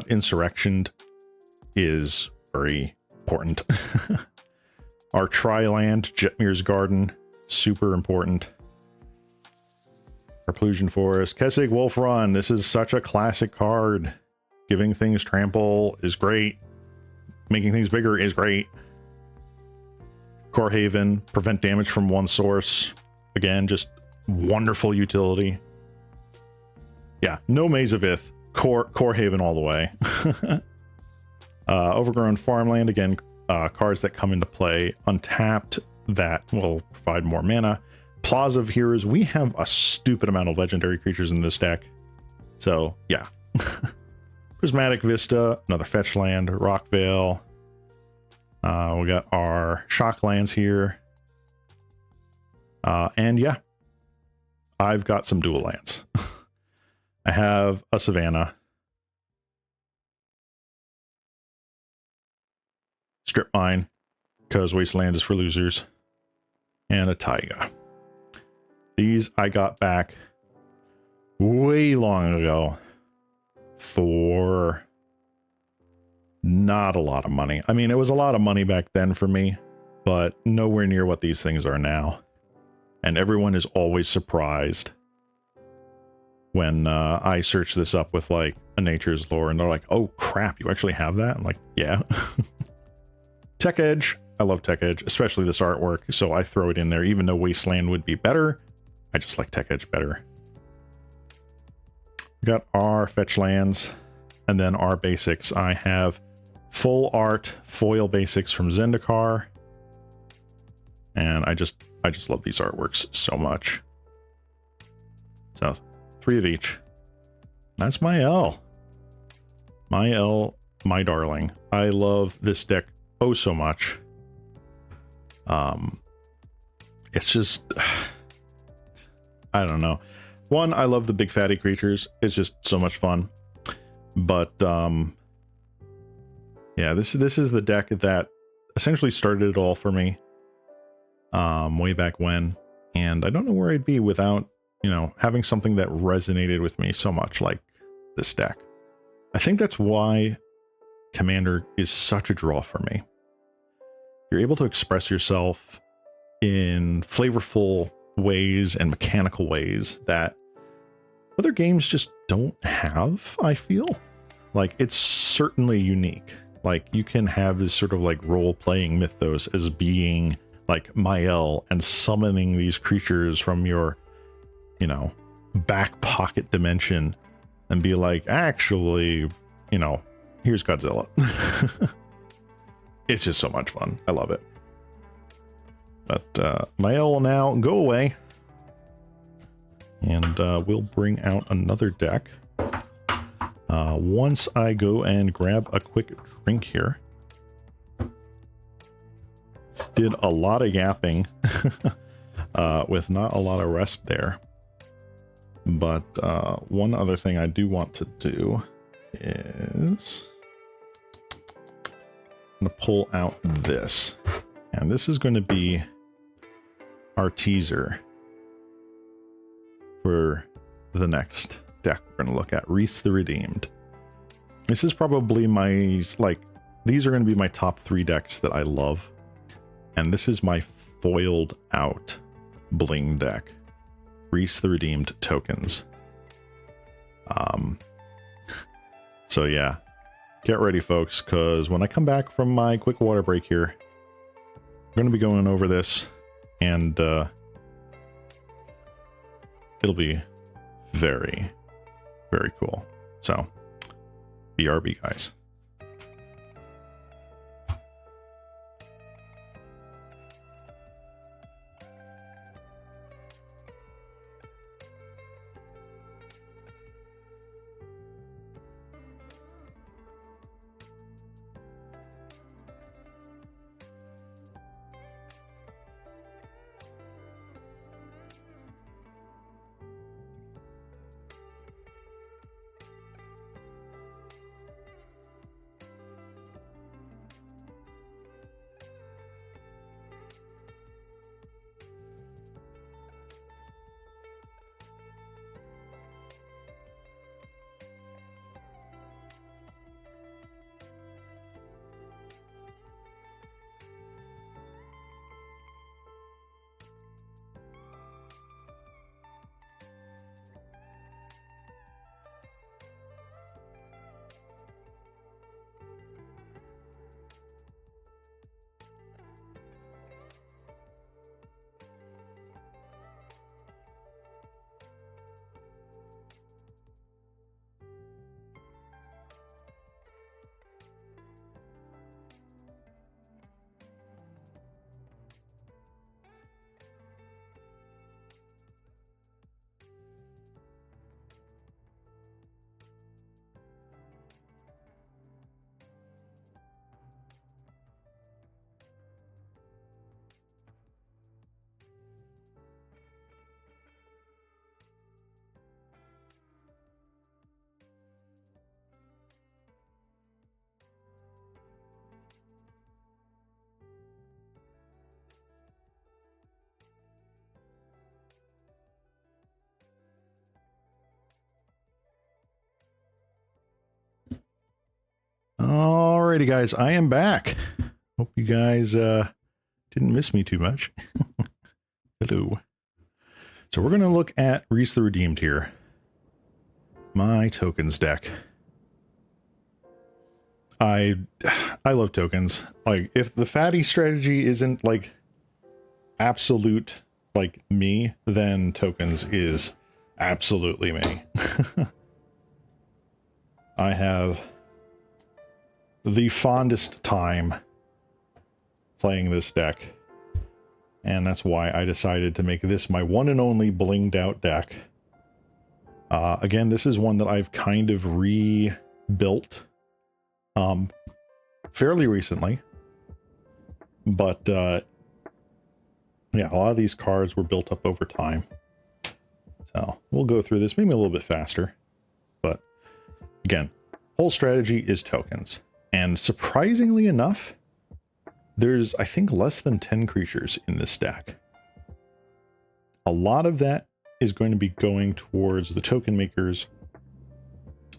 insurrectioned is very important. Our Tri-Land, Jetmir's Garden, super important. Preclusion Forest, Kessig Wolf Run. This is such a classic card. Giving things trample is great. Making things bigger is great. Core Haven, prevent damage from one source. Again, just wonderful utility. Yeah, no Maze of Ith. Core Haven all the way. Overgrown Farmland, again, cards that come into play untapped that will provide more mana. Plaza of Heroes, we have a stupid amount of legendary creatures in this deck. So, yeah. Prismatic Vista, another fetch land, Rockvale. We got our shock lands here. And yeah, I've got some dual lands. I have a Savannah. Strip Mine, because Wasteland is for losers. And a Taiga. These I got back way long ago for not a lot of money. I mean, it was a lot of money back then for me, but nowhere near what these things are now. And everyone is always surprised when I search this up with like a Nature's Lore and they're like, oh crap, you actually have that? I'm like, yeah. Tech Edge. I love Tech Edge, especially this artwork, so I throw it in there. Even though Wasteland would be better, I just like Tech Edge better. We got our fetch lands, and then our basics. I have full art foil basics from Zendikar, and I just love these artworks so much. So 3 of each. That's my L. My L, my darling. I love this deck oh so much. It's just, I don't know. One, I love the big fatty creatures. It's just so much fun. But yeah, this is the deck that essentially started it all for me. Way back when, and I don't know where I'd be without, you know, having something that resonated with me so much like this deck. I think that's why Commander is such a draw for me. You're able to express yourself in flavorful ways and mechanical ways that other games just don't have, I feel. Like, it's certainly unique. Like, you can have this sort of like role-playing mythos as being like Mael and summoning these creatures from your, you know, back pocket dimension and be like, actually, you know, here's Godzilla. It's just so much fun. I love it. But Mael will now go away. And we'll bring out another deck. Once I go and grab a quick drink here. did a lot of yapping with not a lot of rest there. But one other thing I do want to do is I'm going to pull out this. And this is going to be our teaser for the next deck we're going to look at, Reese the Redeemed. This is probably my, like, these are going to be my top 3 decks that I love. And this is my foiled out bling deck, Reese the Redeemed tokens. So yeah, get ready folks, because when I come back from my quick water break here, I'm going to be going over this, and it'll be very, very cool. So, BRB guys. Alrighty guys, I am back. Hope you guys didn't miss me too much. Hello. So we're going to look at Reese the Redeemed here. My tokens deck. I love tokens. Like, if the fatty strategy isn't like absolute like me, then tokens is absolutely me. I have the fondest time playing this deck, and that's why I decided to make this my one and only blinged out deck. Again, this is one that I've kind of rebuilt fairly recently, but yeah, a lot of these cards were built up over time. So we'll go through this maybe a little bit faster, but again, whole strategy is tokens. And surprisingly enough, there's, I think, less than 10 creatures in this deck. A lot of that is going to be going towards the token makers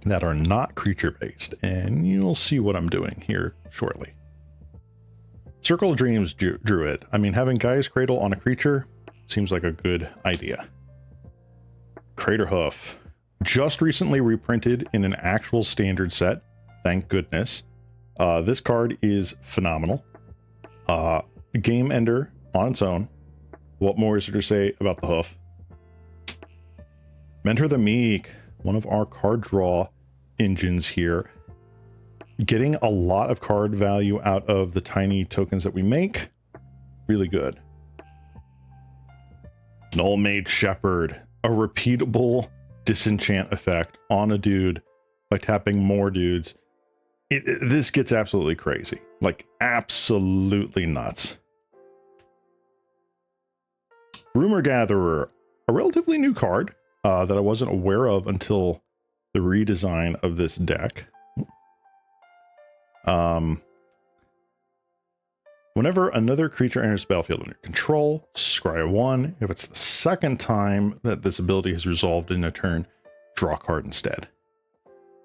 that are not creature based, and you'll see what I'm doing here shortly. Circle of Dreams Druid. I mean, having Gaia's Cradle on a creature seems like a good idea. Crater Hoof. Just recently reprinted in an actual standard set. Thank goodness. This card is phenomenal. Game ender on its own. What more is there to say about the hoof? Mentor the Meek, one of our card draw engines here. Getting a lot of card value out of the tiny tokens that we make. Really good. Null Mage Shepherd, a repeatable disenchant effect on a dude by tapping more dudes. This gets absolutely crazy, like absolutely nuts. Rumor Gatherer, a relatively new card that I wasn't aware of until the redesign of this deck. Whenever another creature enters the battlefield under control, scry 1. If it's the second time that this ability has resolved in a turn, draw a card instead.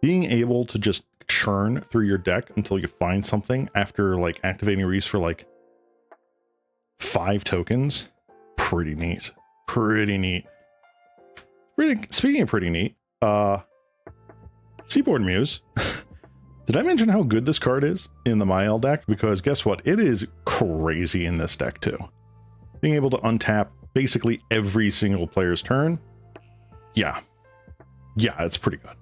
Being able to just churn through your deck until you find something after like activating Reese for like 5 tokens, pretty neat. Pretty neat. Speaking of pretty neat, Seaboard Muse. Did I mention how good this card is in the Mael deck? Because guess what? It is crazy in this deck too. Being able to untap basically every single player's turn. Yeah, it's pretty good.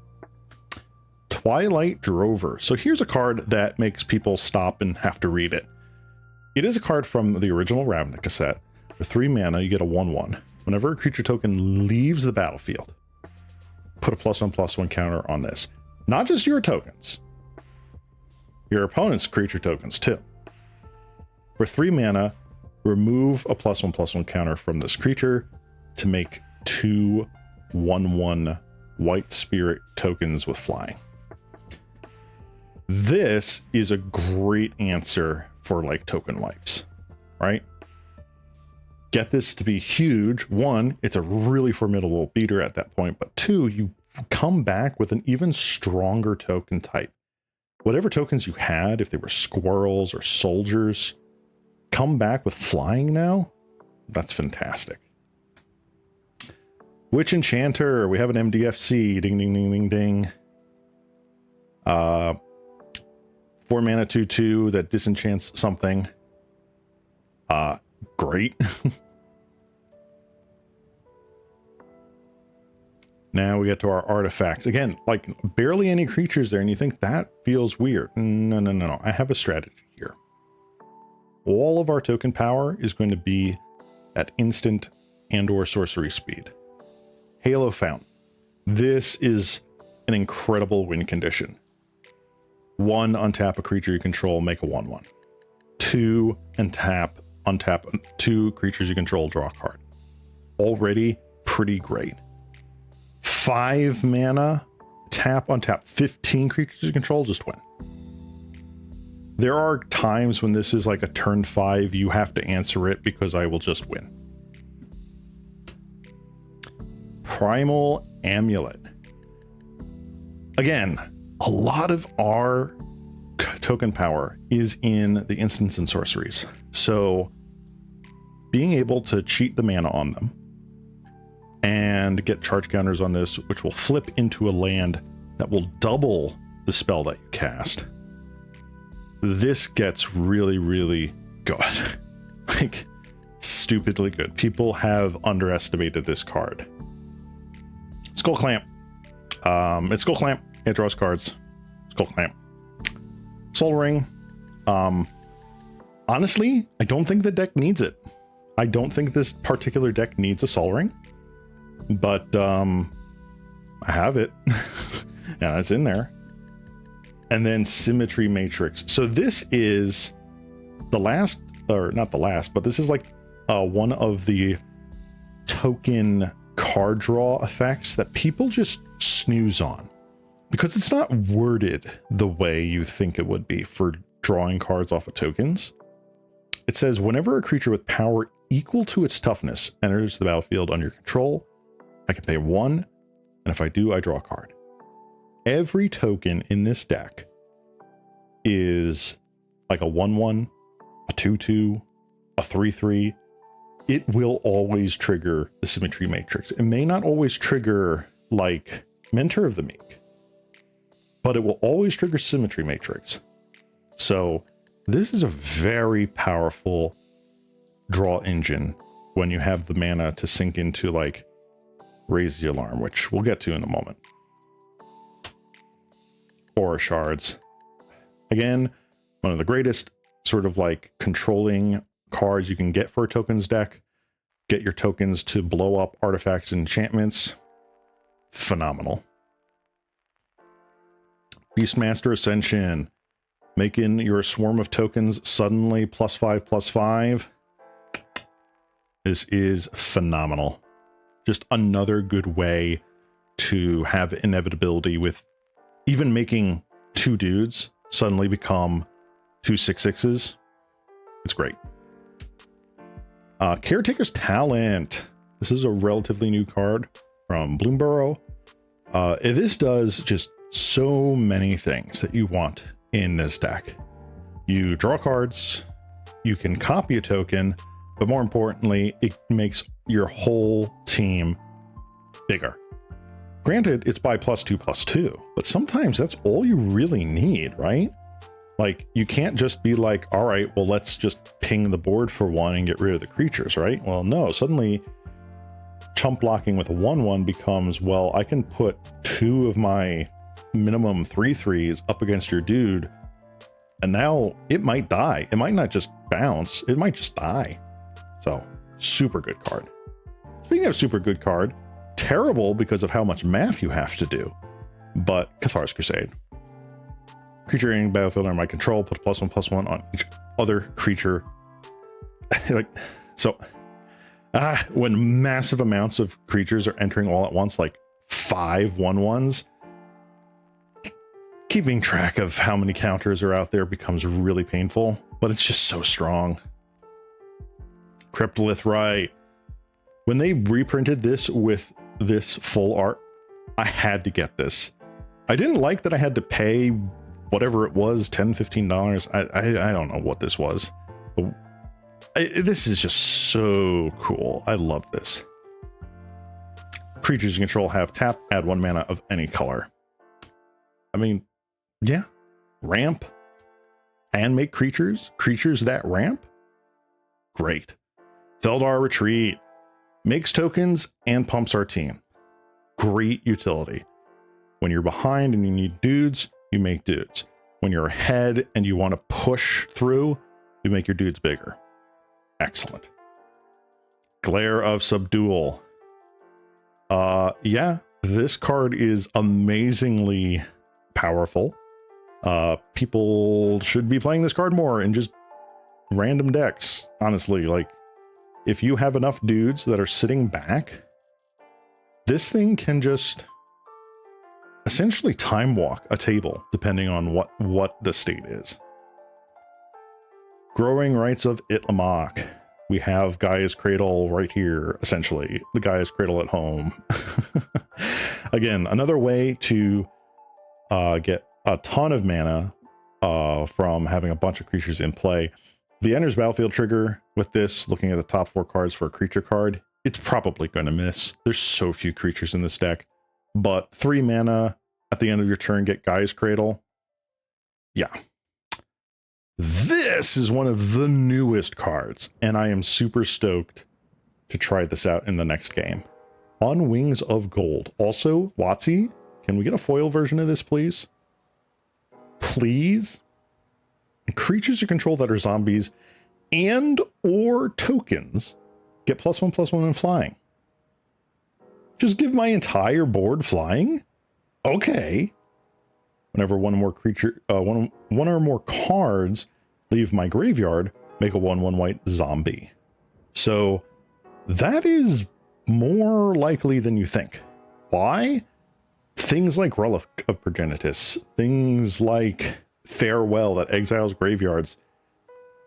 Twilight Drover. So here's a card that makes people stop and have to read it. It is a card from the original Ravnica set. For 3 mana, you get a 1/1. Whenever a creature token leaves the battlefield, put a +1/+1 counter on this. Not just your tokens. Your opponent's creature tokens too. For 3 mana, remove a +1/+1 counter from this creature to make 2 1/1 white spirit tokens with flying. This is a great answer for like token wipes, right? Get this to be huge. 1, it's a really formidable beater at that point, but 2, you come back with an even stronger token type. Whatever tokens you had, if they were squirrels or soldiers, come back with flying now. That's fantastic. Witch Enchanter, we have an MDFC. Ding, ding, ding, ding, ding. 4 mana 2/2 that disenchants something. Great. Now we get to our artifacts. Again, like barely any creatures there, and you think that feels weird. No. I have a strategy here. All of our token power is going to be at instant and or sorcery speed. Halo Fountain. This is an incredible win condition. 1, untap a creature you control, make a 1/1. 2, untap 2 creatures you control, draw a card. Already pretty great. 5 mana, untap 15 creatures you control, just win. There are times when this is like a turn 5, you have to answer it because I will just win. Primal Amulet. Again, a lot of our token power is in the instants and sorceries. So being able to cheat the mana on them and get charge counters on this, which will flip into a land that will double the spell that you cast. This gets really, really good. Like, stupidly good. People have underestimated this card. Skull Clamp. It's Skull Clamp. It draws cards. Skull Clamp. Soul Ring. Honestly, I don't think the deck needs it. I don't think this particular deck needs a Soul Ring. But I have it. Yeah, it's in there. And then Symmetry Matrix. So this is the last, or not the last, but this is like one of the token card draw effects that people just snooze on because it's not worded the way you think it would be for drawing cards off of tokens. It says whenever a creature with power equal to its toughness enters the battlefield under your control, I can pay 1, and if I do, I draw a card. Every token in this deck is like a 1/1, a 2/2, a 3/3. It will always trigger the Symmetry Matrix. It may not always trigger like Mentor of the Meek, but it will always trigger Symmetry Matrix. So this is a very powerful draw engine when you have the mana to sink into like Raise the Alarm, which we'll get to in a moment. Aura Shards. Again, one of the greatest sort of like controlling cards you can get for a tokens deck. Get your tokens to blow up artifacts and enchantments. Phenomenal. Beastmaster Ascension. Making your swarm of tokens suddenly +5/+5. This is phenomenal. Just another good way to have inevitability with even making 2 dudes suddenly become 2 6/6s. It's great. Caretaker's Talent. This is a relatively new card from Bloomborough. This does just so many things that you want in this deck. You draw cards, you can copy a token, but more importantly, it makes your whole team bigger. Granted, it's by +2/+2, but sometimes that's all you really need, right? Like, you can't just be like, all right, well, let's just ping the board for 1 and get rid of the creatures, right? Well, no, suddenly chump blocking with a 1/1 becomes, well, I can put 2 of my minimum 3/3s up against your dude, and now it might die. It might not just bounce, it might just die. So, super good card. Speaking of super good card, terrible because of how much math you have to do, but Cathar's Crusade. Creature in battlefield under my control, put a +1/+1 on each other creature. When massive amounts of creatures are entering all at once, like 5 1/1s, keeping track of how many counters are out there becomes really painful, but it's just so strong. Cryptolith, right. When they reprinted this with this full art, I had to get this. I didn't like that I had to pay whatever it was, $10-15. I don't know what this was. But this is just so cool. I love this. Creatures you control have tap, add 1 mana of any color. I mean, yeah, ramp and make creatures that ramp. Great. Feldar Retreat makes tokens and pumps our team. Great utility. When you're behind and you need dudes, you make dudes. When you're ahead and you want to push through, you make your dudes bigger. Excellent. Glare of Subdual. Yeah, this card is amazingly powerful. People should be playing this card more in just random decks. Honestly, like, if you have enough dudes that are sitting back, this thing can just essentially time walk a table, depending on what the state is. Growing Rights of Itlimoc. We have Gaia's Cradle right here, essentially. The Gaia's Cradle at home. Again, another way to get a ton of mana from having a bunch of creatures in play. The enters battlefield trigger with this, looking at the top 4 cards for a creature card, it's probably going to miss. There's so few creatures in this deck. But 3 mana at the end of your turn, get Gaia's Cradle. Yeah. This is one of the newest cards, and I am super stoked to try this out in the next game. On Wings of Gold. Also, WotC, can we get a foil version of this, please? Please? Creatures you control that are zombies and or tokens get +1/+1 in flying. Just give my entire board flying? Okay. Whenever one or more cards leave my graveyard, make a 1/1 white zombie. So that is more likely than you think. Why? Things like Relic of Progenitus, things like Farewell that exiles graveyards.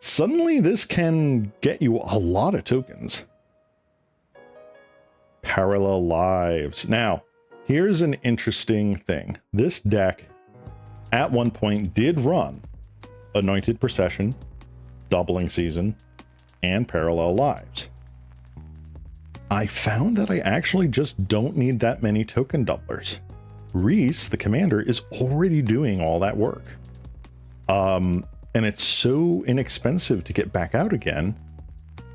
Suddenly this can get you a lot of tokens. Parallel Lives. Now, here's an interesting thing. This deck at one point did run Anointed Procession, Doubling Season, and Parallel Lives. I found that I actually just don't need that many token doublers. Reese, the commander, is already doing all that work. And it's so inexpensive to get back out again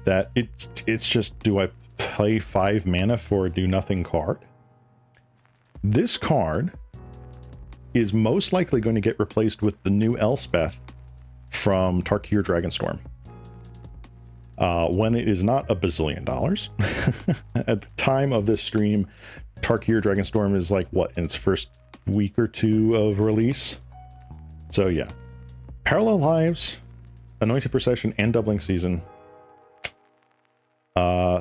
that it's just, do I play 5 mana for a do nothing card? This card is most likely going to get replaced with the new Elspeth from Tarkir Dragonstorm. When it is not $1 bazillion. At the time of this stream, Tarkir Dragonstorm is like, what, in its first week or 2 of release? So yeah. Parallel Lives, Anointed Procession, and Doubling Season.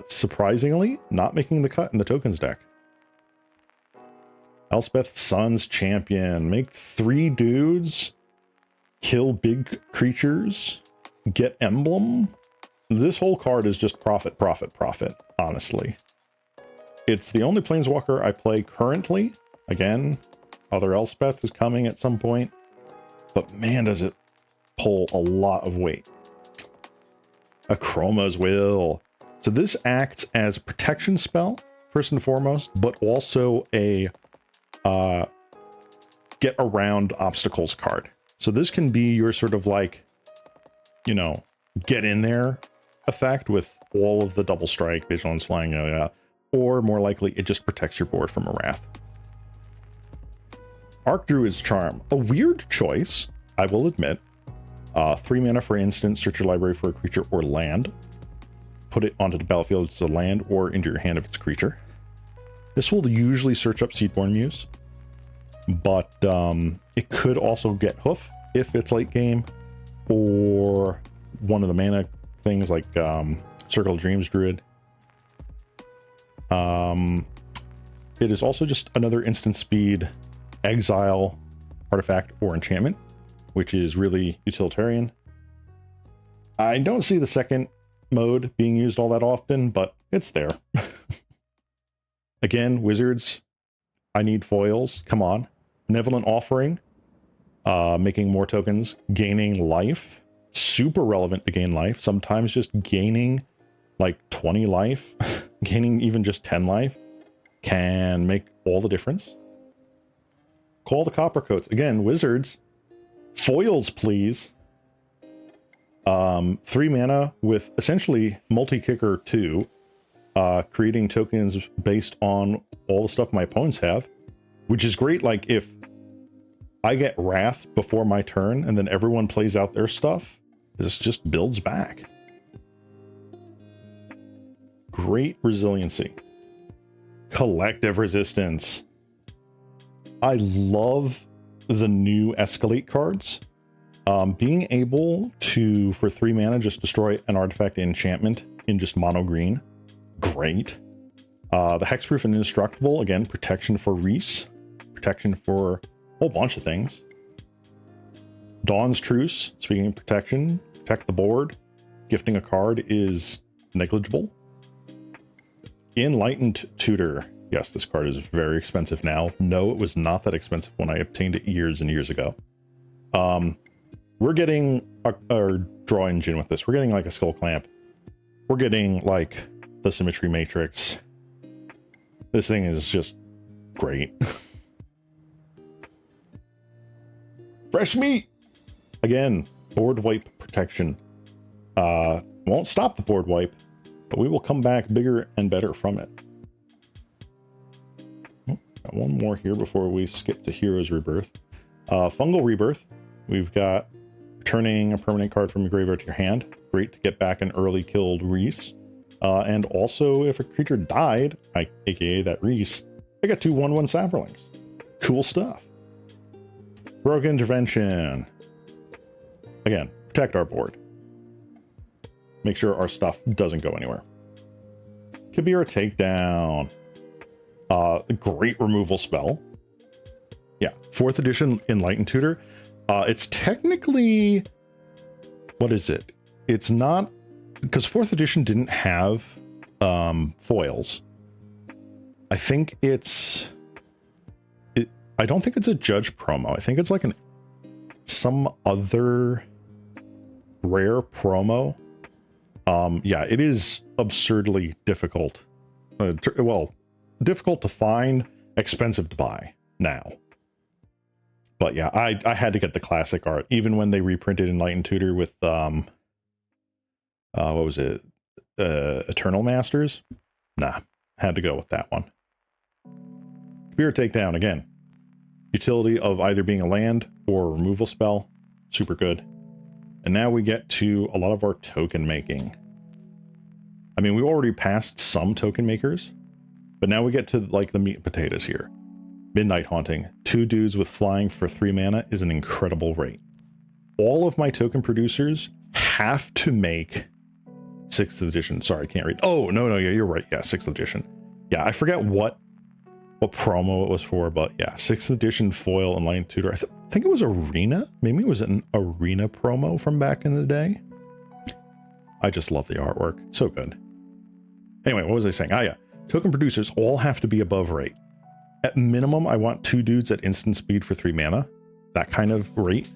Surprisingly, not making the cut in the tokens deck. Elspeth Sun's Champion. Make 3 dudes, kill big creatures, get emblem. This whole card is just profit, profit, profit, honestly. It's the only Planeswalker I play currently. Again, other Elspeth is coming at some point. But man, does it pull a lot of weight. A Chroma's Will. So this acts as a protection spell, first and foremost, but also a get around obstacles card. So this can be your sort of like, you know, get in there effect with all of the double strike, vigilance, flying, or more likely it just protects your board from a wrath. Archdruid's Charm, a weird choice, I will admit. 3 mana for instant, search your library for a creature or land. Put it onto the battlefield as a land or into your hand if it's a creature. This will usually search up Seedborn Muse, but it could also get Hoof if it's late game, or one of the mana things like Circle of Dreams Druid. It is also just another instant speed exile artifact or enchantment, which is really utilitarian. I don't see the second mode being used all that often, but it's there. Again, wizards, I need foils. Come on. Benevolent Offering, making more tokens, gaining life. Super relevant to gain life. Sometimes just gaining like 20 life, gaining even just 10 life can make all the difference. Call the Coppercoats. Again, wizards, foils, please. 3 mana with essentially multi-kicker 2, creating tokens based on all the stuff my opponents have, which is great. Like if I get Wrath before my turn and then everyone plays out their stuff, this just builds back. Great resiliency. Collective Resistance. I love the new Escalate cards. Being able to, for 3 mana, just destroy an artifact enchantment in just mono green. Great. The Hexproof and Indestructible, again, protection for Reese. Protection for a whole bunch of things. Dawn's Truce, speaking of protection, protect the board. Gifting a card is negligible. Enlightened Tutor. Yes, this card is very expensive now. No, it was not that expensive when I obtained it years and years ago. We're getting a draw engine with this. We're getting like a Skull Clamp. We're getting like the Symmetry Matrix. This thing is just great. Fresh meat! Again, board wipe protection. Won't stop the board wipe, but we will come back bigger and better from it. Got one more here before we skip to Hero's Rebirth. Fungal Rebirth. We've got returning a permanent card from your graveyard to your hand. Great to get back an early killed Reese. And also, if a creature died, aka that Reese, I got 2 1/1 Saprolings. Cool stuff. Rogue Intervention. Again, protect our board. Make sure our stuff doesn't go anywhere. Kabira Takedown. A great removal spell. Yeah, 4th edition Enlightened Tutor. It's technically, what is it? It's not, because 4th edition didn't have foils. I think it's, I don't think it's a Judge promo. I think it's like some other rare promo. Yeah, it is absurdly difficult. Well, difficult to find, expensive to buy now. But yeah, I had to get the classic art, even when they reprinted Enlightened Tutor with, what was it? Eternal Masters? Nah, had to go with that one. Kabira Takedown, again. Utility of either being a land or a removal spell. Super good. And now we get to a lot of our token making. I mean, we already passed some token makers, but now we get to like the meat and potatoes here. Midnight Haunting. 2 dudes with flying for 3 mana is an incredible rate. All of my token producers have to make 6th edition. Sorry, I can't read. Oh, no, yeah, you're right. Yeah, 6th edition. Yeah, I forget what promo it was for, but yeah, 6th edition foil and Lion Tutor. I think it was Arena. Maybe it was an Arena promo from back in the day. I just love the artwork. So good. Anyway, what was I saying? Ah, yeah. Token producers all have to be above rate. At minimum, I want 2 dudes at instant speed for 3 mana. That kind of rate.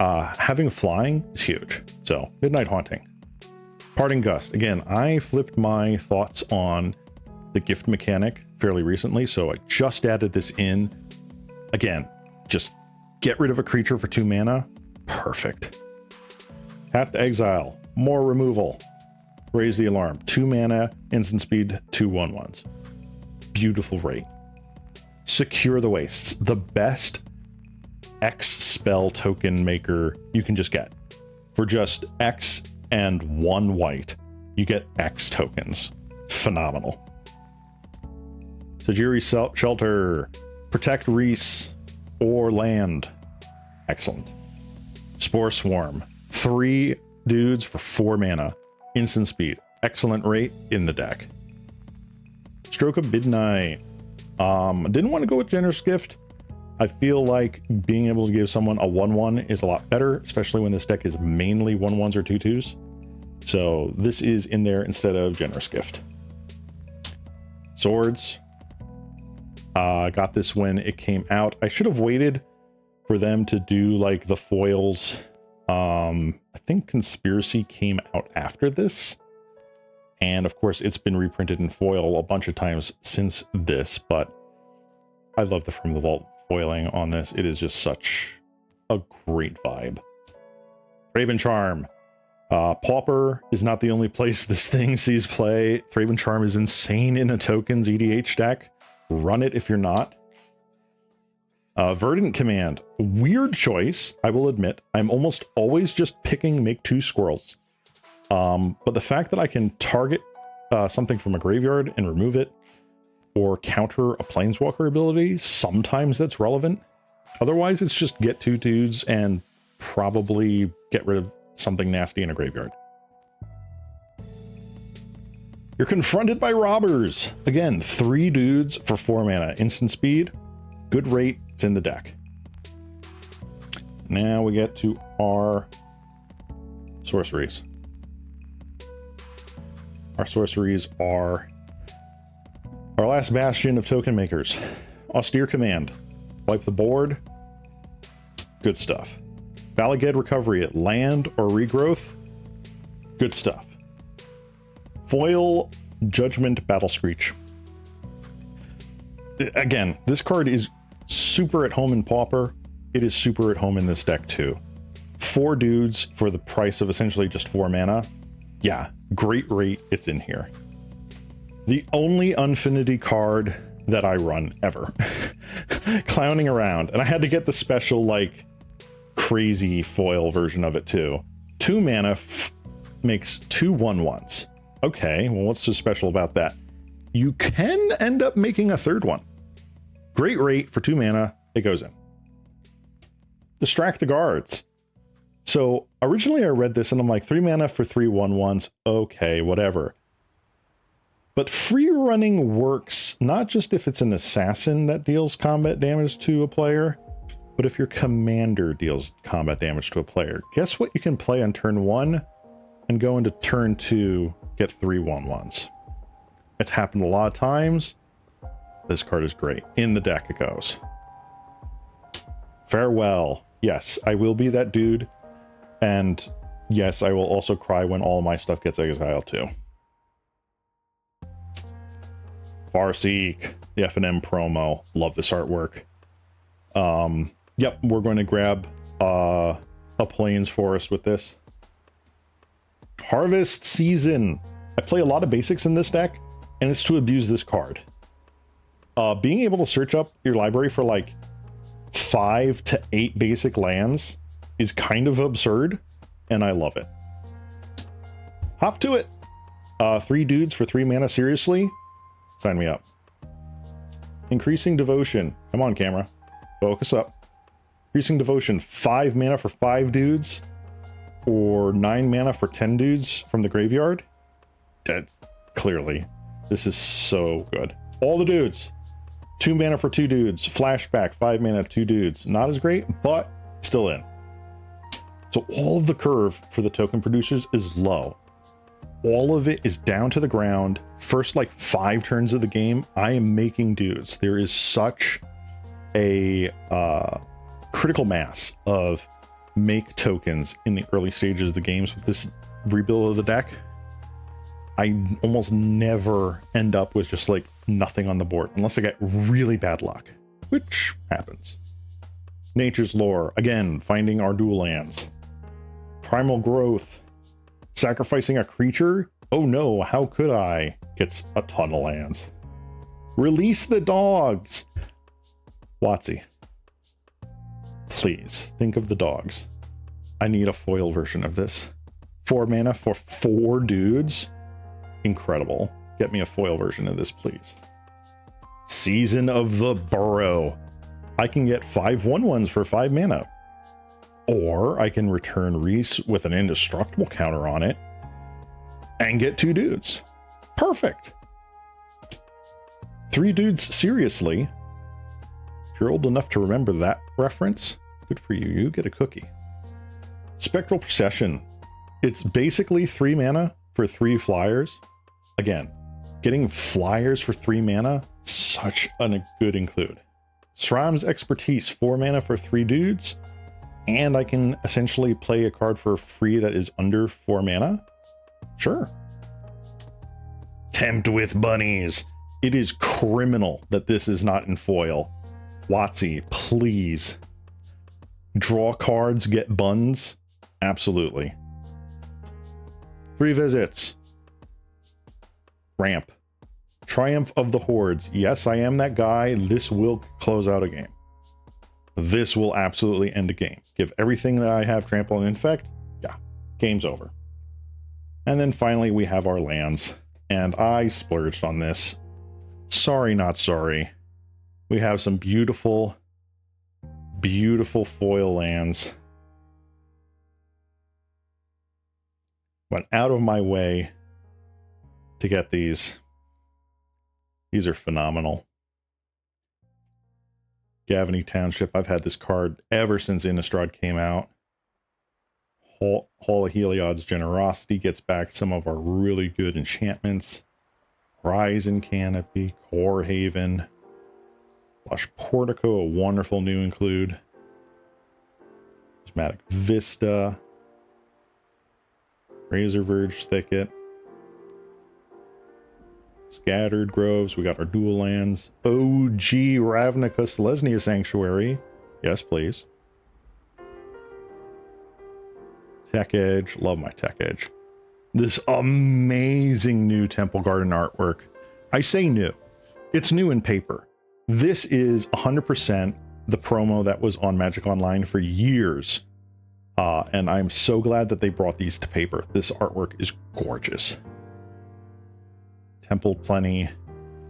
Having flying is huge. So, Midnight Haunting. Parting Gust. Again, I flipped my thoughts on the gift mechanic fairly recently, so I just added this in. Again, just get rid of a creature for 2 mana. Perfect. Tap to exile. More removal. Raise the alarm. 2 mana, instant speed, 2 1/1s. Beautiful rate. Secure the Wastes. The best X spell token maker you can just get. For just X and 1 white, you get X tokens. Phenomenal. Tajiri Shelter. Protect Reese or land. Excellent. Spore Swarm. 3 dudes for 4 mana. Instant speed. Excellent rate in the deck. Stroke of Midnight. Didn't want to go with Generous Gift. I feel like being able to give someone a 1/1 is a lot better, especially when this deck is mainly 1/1s or 2/2s. So this is in there instead of Generous Gift. Swords. Got this when it came out. I should have waited for them to do like the foils. I think Conspiracy came out after this. And of course, it's been reprinted in foil a bunch of times since this, but I love the From the Vault foiling on this. It is just such a great vibe. Raven Charm. Pauper is not the only place this thing sees play. Raven Charm is insane in a tokens EDH deck. Run it if you're not. Verdant Command. Weird choice, I will admit. I'm almost always just picking make 2 squirrels. But the fact that I can target something from a graveyard and remove it, or counter a planeswalker ability, sometimes that's relevant. Otherwise, it's just get 2 dudes and probably get rid of something nasty in a graveyard. You're confronted by robbers. Again, 3 dudes for 4 mana. Instant speed, good rate, it's in the deck. Now we get to our sorceries. Our sorceries are our last bastion of token makers. Austere Command. Wipe the board. Good stuff. Valaged Recovery at land or regrowth. Good stuff. Foil Judgment Battle Screech. Again, this card is super at home in Pauper. It is super at home in this deck too. 4 dudes for the price of essentially just 4 mana. Yeah, great rate, it's in here. The only Unfinity card that I run ever. Clowning around. And I had to get the special, like, crazy foil version of it too. 2 mana makes 2 1/1s. Okay, well, what's so special about that? You can end up making a 3rd one. Great rate for 2 mana, it goes in. Distract the Guards. So originally I read this and I'm like, 3 mana for 3 1/1s. Okay, whatever. But free running works not just if it's an assassin that deals combat damage to a player, but if your commander deals combat damage to a player. Guess what you can play on turn 1 and go into turn 2, get 3 1/1s. It's happened a lot of times. This card is great. In the deck it goes. Farewell. Yes, I will be that dude. And yes, I will also cry when all my stuff gets exiled too. Farseek, the F&M promo. Love this artwork. Yep, we're going to grab a Plains Forest with this. Harvest Season. I play a lot of basics in this deck, and it's to abuse this card. Being able to search up your library for like 5 to 8 basic lands is kind of absurd, and I love it. Hop to it. 3 dudes for 3 mana, seriously? Sign me up. Increasing Devotion. Come on, camera. Focus up. Increasing Devotion. 5 mana for 5 dudes. or 9 mana for 10 dudes from the graveyard. Dead. Clearly. This is so good. All the dudes. 2 mana for 2 dudes. Flashback, 5 mana, 2 dudes. Not as great, but still in. So all of the curve for the token producers is low. All of it is down to the ground. First, like 5 turns of the game, I am making dudes. There is such a critical mass of make tokens in the early stages of the games with this rebuild of the deck. I almost never end up with just like nothing on the board unless I get really bad luck, which happens. Nature's Lore, again, finding our dual lands. Primal Growth, sacrificing a creature. Oh no, how could I? Gets a ton of lands. Release the dogs. WotC, please think of the dogs. I need a foil version of this. 4 mana for 4 dudes. Incredible. Get me a foil version of this, please. Season of the Burrow. I can get 5 1/1s for 5 mana. Or I can return Reese with an indestructible counter on it and get 2 dudes. Perfect. 3 dudes, seriously. If you're old enough to remember that reference, good for you. You get a cookie. Spectral Procession. It's basically 3 mana for 3 flyers. Again, getting flyers for 3 mana, such a good include. Sram's Expertise, 4 mana for 3 dudes. And I can essentially play a card for free that is under 4 mana. Sure. Tempt with Bunnies. It is criminal that this is not in foil. WotC, please. Draw cards, get buns. Absolutely. 3 visits. Ramp. Triumph of the Hordes. Yes, I am that guy. This will close out a game. This will absolutely end a game. Give everything that I have trample and infect. Yeah, game's over. And then finally we have our lands. And I splurged on this. Sorry, not sorry. We have some beautiful, beautiful foil lands. Went out of my way to get these. These are phenomenal. Gavany Township. I've had this card ever since Innistrad came out. Hall of Heliod's Generosity gets back some of our really good enchantments. Horizon Canopy, Core Haven, Lush Portico, a wonderful new include. Prismatic Vista, Razor Verge Thicket, Scattered Groves. We got our dual lands. OG Ravnica Selesnya Sanctuary. Yes, please. Tech Edge. Love my Tech Edge. This amazing new Temple Garden artwork. I say new. It's new in paper. This is 100% the promo that was on Magic Online for years. And I'm so glad that they brought these to paper. This artwork is gorgeous. Temple Plenty,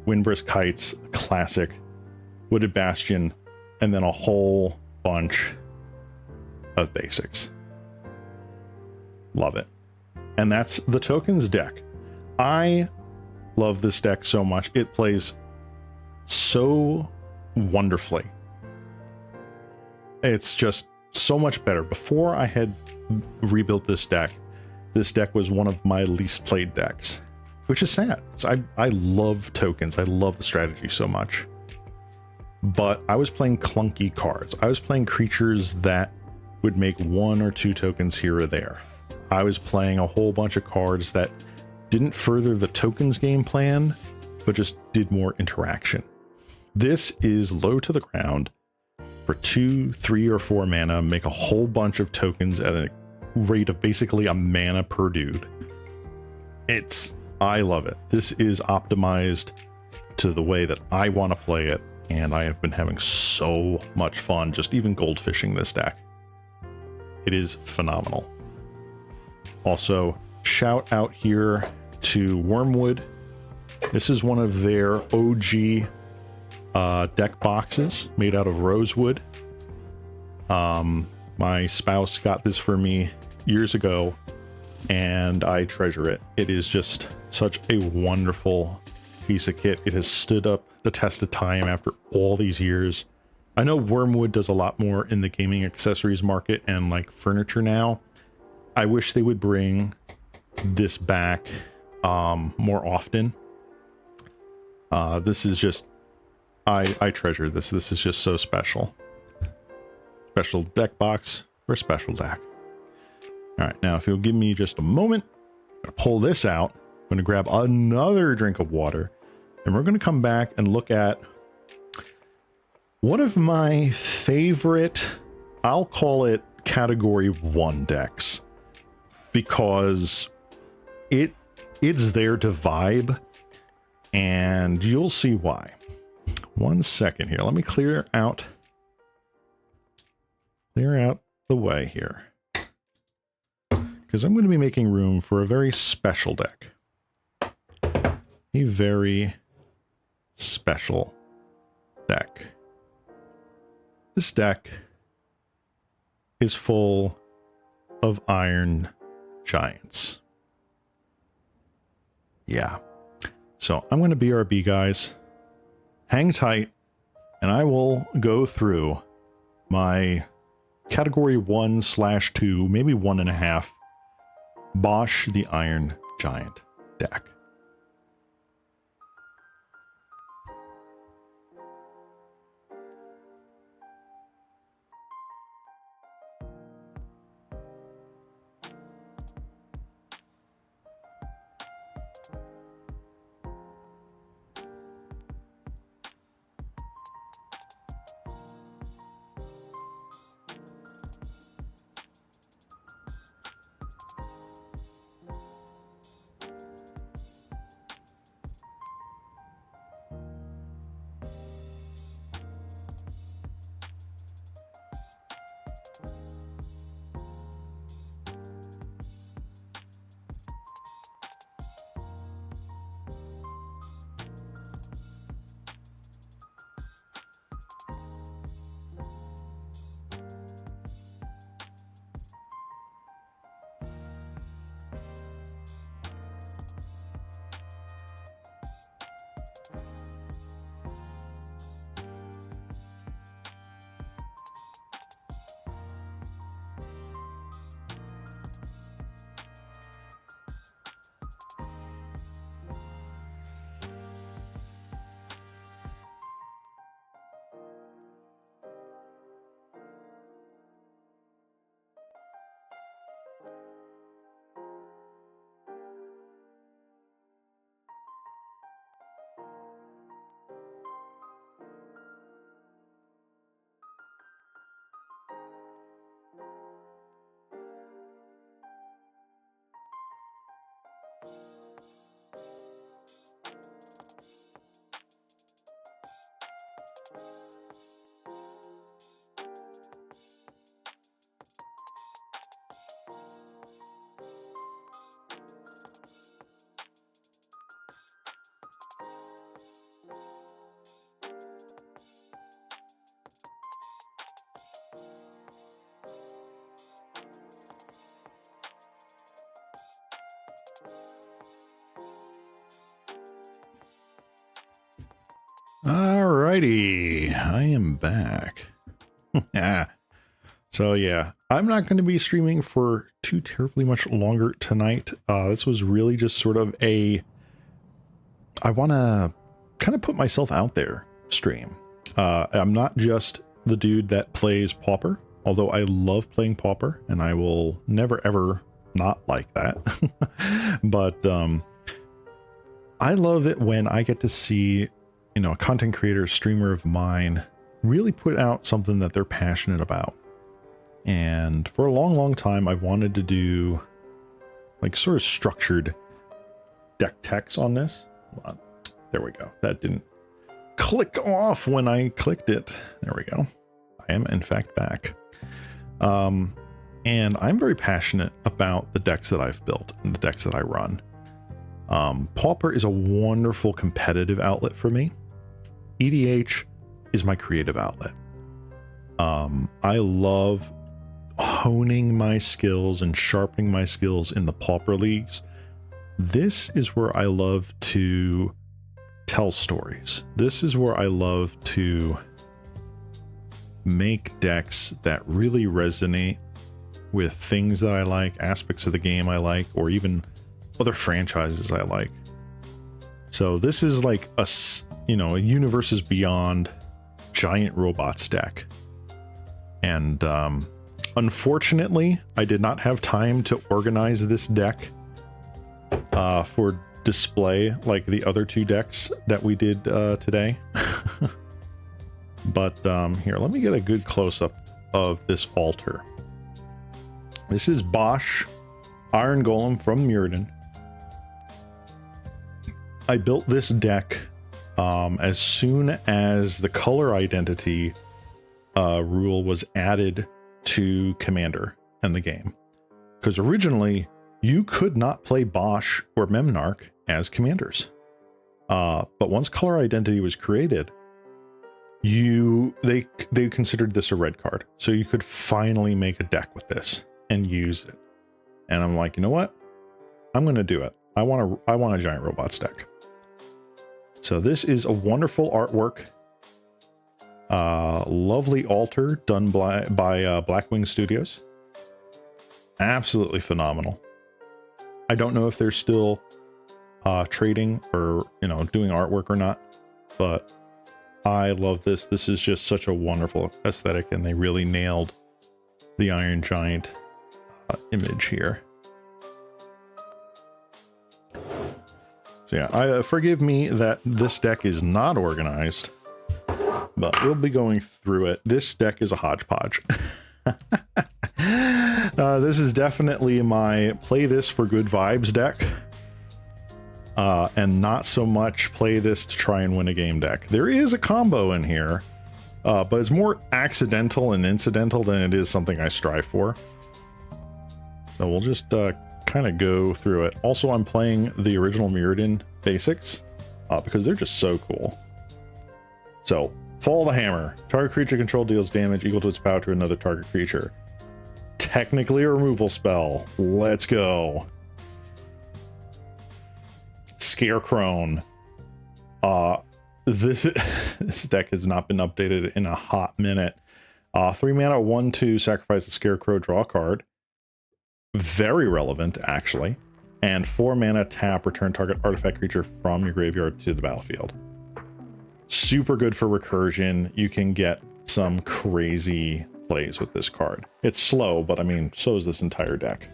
Windbrisk Heights, classic, Wooded Bastion, and then a whole bunch of basics. Love it. And that's the tokens deck. I love this deck so much. It plays so wonderfully. It's just so much better. Before I had rebuilt this deck was one of my least played decks, which is sad. I love tokens. I love the strategy so much. But I was playing clunky cards. I was playing creatures that would make 1 or 2 tokens here or there. I was playing a whole bunch of cards that didn't further the tokens game plan, but just did more interaction. This is low to the ground for 2, 3, or 4 mana, make a whole bunch of tokens at a rate of basically a mana per dude. I love it. This is optimized to the way that I want to play it, and I have been having so much fun just even goldfishing this deck. It is phenomenal. Also, shout out here to Wormwood. This is one of their OG deck boxes made out of rosewood. My spouse got this for me years ago, and I treasure it. It is just such a wonderful piece of kit. It has stood up the test of time after all these years. I know Wormwood does a lot more in the gaming accessories market and like furniture now. I wish they would bring this back more often. This is just, I treasure this. This is just so special. Special deck box for a special deck. All right, now if you'll give me just a moment, I'm gonna pull this out. I'm gonna grab another drink of water, and we're gonna come back and look at one of my favorite, I'll call it category 1 decks, because it's there to vibe, and you'll see why. 1 second here. Let me clear out the way here, because I'm going to be making room for a very special deck. A very special deck. This deck is full of Iron Giants. Yeah. So I'm going to BRB, guys. Hang tight, and I will go through my category 1/2, maybe 1.5, Bosch the Iron Giant deck. Alrighty, I am back. So yeah, I'm not going to be streaming for too terribly much longer tonight. This was really just sort of I want to kind of put myself out there stream. I'm not just the dude that plays Pauper, although I love playing Pauper and I will never ever not like that. But I love it when I get to see, you know, a content creator, streamer of mine really put out something that they're passionate about. And for a long, long time, I've wanted to do like sort of structured deck techs on this. Hold on. There we go. That didn't click off when I clicked it. There we go. I am in fact back. And I'm very passionate about the decks that I've built and the decks that I run. Pauper is a wonderful competitive outlet for me. EDH is my creative outlet. I love honing my skills and sharpening my skills in the Pauper Leagues, this is where I love to tell stories. This is where I love to make decks that really resonate with things that I like, aspects of the game I like, or even other franchises I like. So this is like a Universes Beyond giant robots deck. And unfortunately, I did not have time to organize this deck for display like the other two decks that we did today. But here, let me get a good close-up of this altar. This is Bosch Iron Golem from Muradin. I built this deck as soon as the color identity rule was added to Commander in the game. Because originally, you could not play Bosch or Memnarch as commanders. But once color identity was created, they considered this a red card. So you could finally make a deck with this and use it. And I'm like, you know what? I'm going to do it. I want a giant robots deck. So this is a wonderful artwork. Lovely altar done by Blackwing Studios. Absolutely phenomenal. I don't know if they're still trading or, doing artwork or not, but I love this. This is just such a wonderful aesthetic, and they really nailed the Iron Giant image here. So yeah, forgive me that this deck is not organized, but we'll be going through it. This deck is a hodgepodge. This is definitely my play this for good vibes deck, and not so much play this to try and win a game deck. There is a combo in here, but it's more accidental and incidental than it is something I strive for. So we'll just kind of go through it. Also, I'm playing the original Muradin basics because they're just so cool. So, Fall the Hammer. Target creature control deals damage equal to its power to another target creature. Technically a removal spell. Let's go. Scarecrow. This deck has not been updated in a hot minute. 3 mana, 1/2, sacrifice the Scarecrow, draw a card. Very relevant, actually. And 4 mana, tap, return target artifact creature from your graveyard to the battlefield. Super good for recursion. You can get some crazy plays with this card. It's slow, but I mean, so is this entire deck.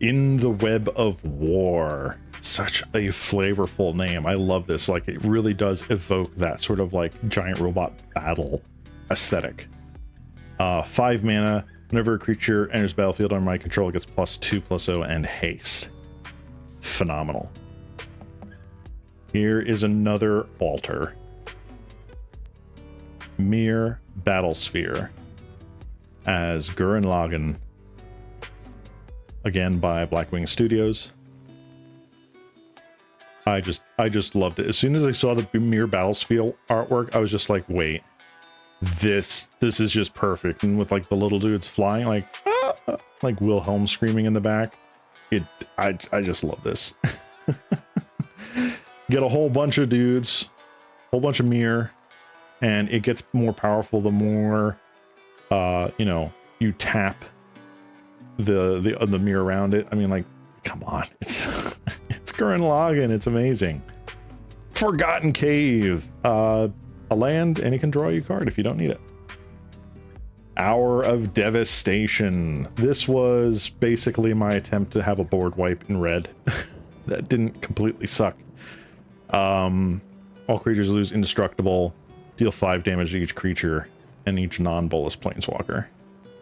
In the Web of War. Such a flavorful name. I love this. Like, it really does evoke that sort of like giant robot battle aesthetic. 5 mana. Whenever a creature enters battlefield under my control, it gets +2/+0 and haste. Phenomenal. Here is another altar. Mere Battlesphere as Gurren Lagann, again by Blackwing Studios. I just loved it. As soon as I saw the Mere Battlesphere artwork, I was just like, wait, this is just perfect. And with like the little dudes flying, like Wilhelm screaming in the back, I just love this. Get a whole bunch of dudes, whole bunch of Mere, and it gets more powerful the more you tap the Mere around it. I mean, like, come on, it's Gurren Lagann. It's amazing. Forgotten Cave. A land, and you can draw your card if you don't need it. Hour of Devastation. This was basically my attempt to have a board wipe in red. That didn't completely suck. All creatures lose indestructible, deal 5 damage to each creature, and each non-bolus planeswalker.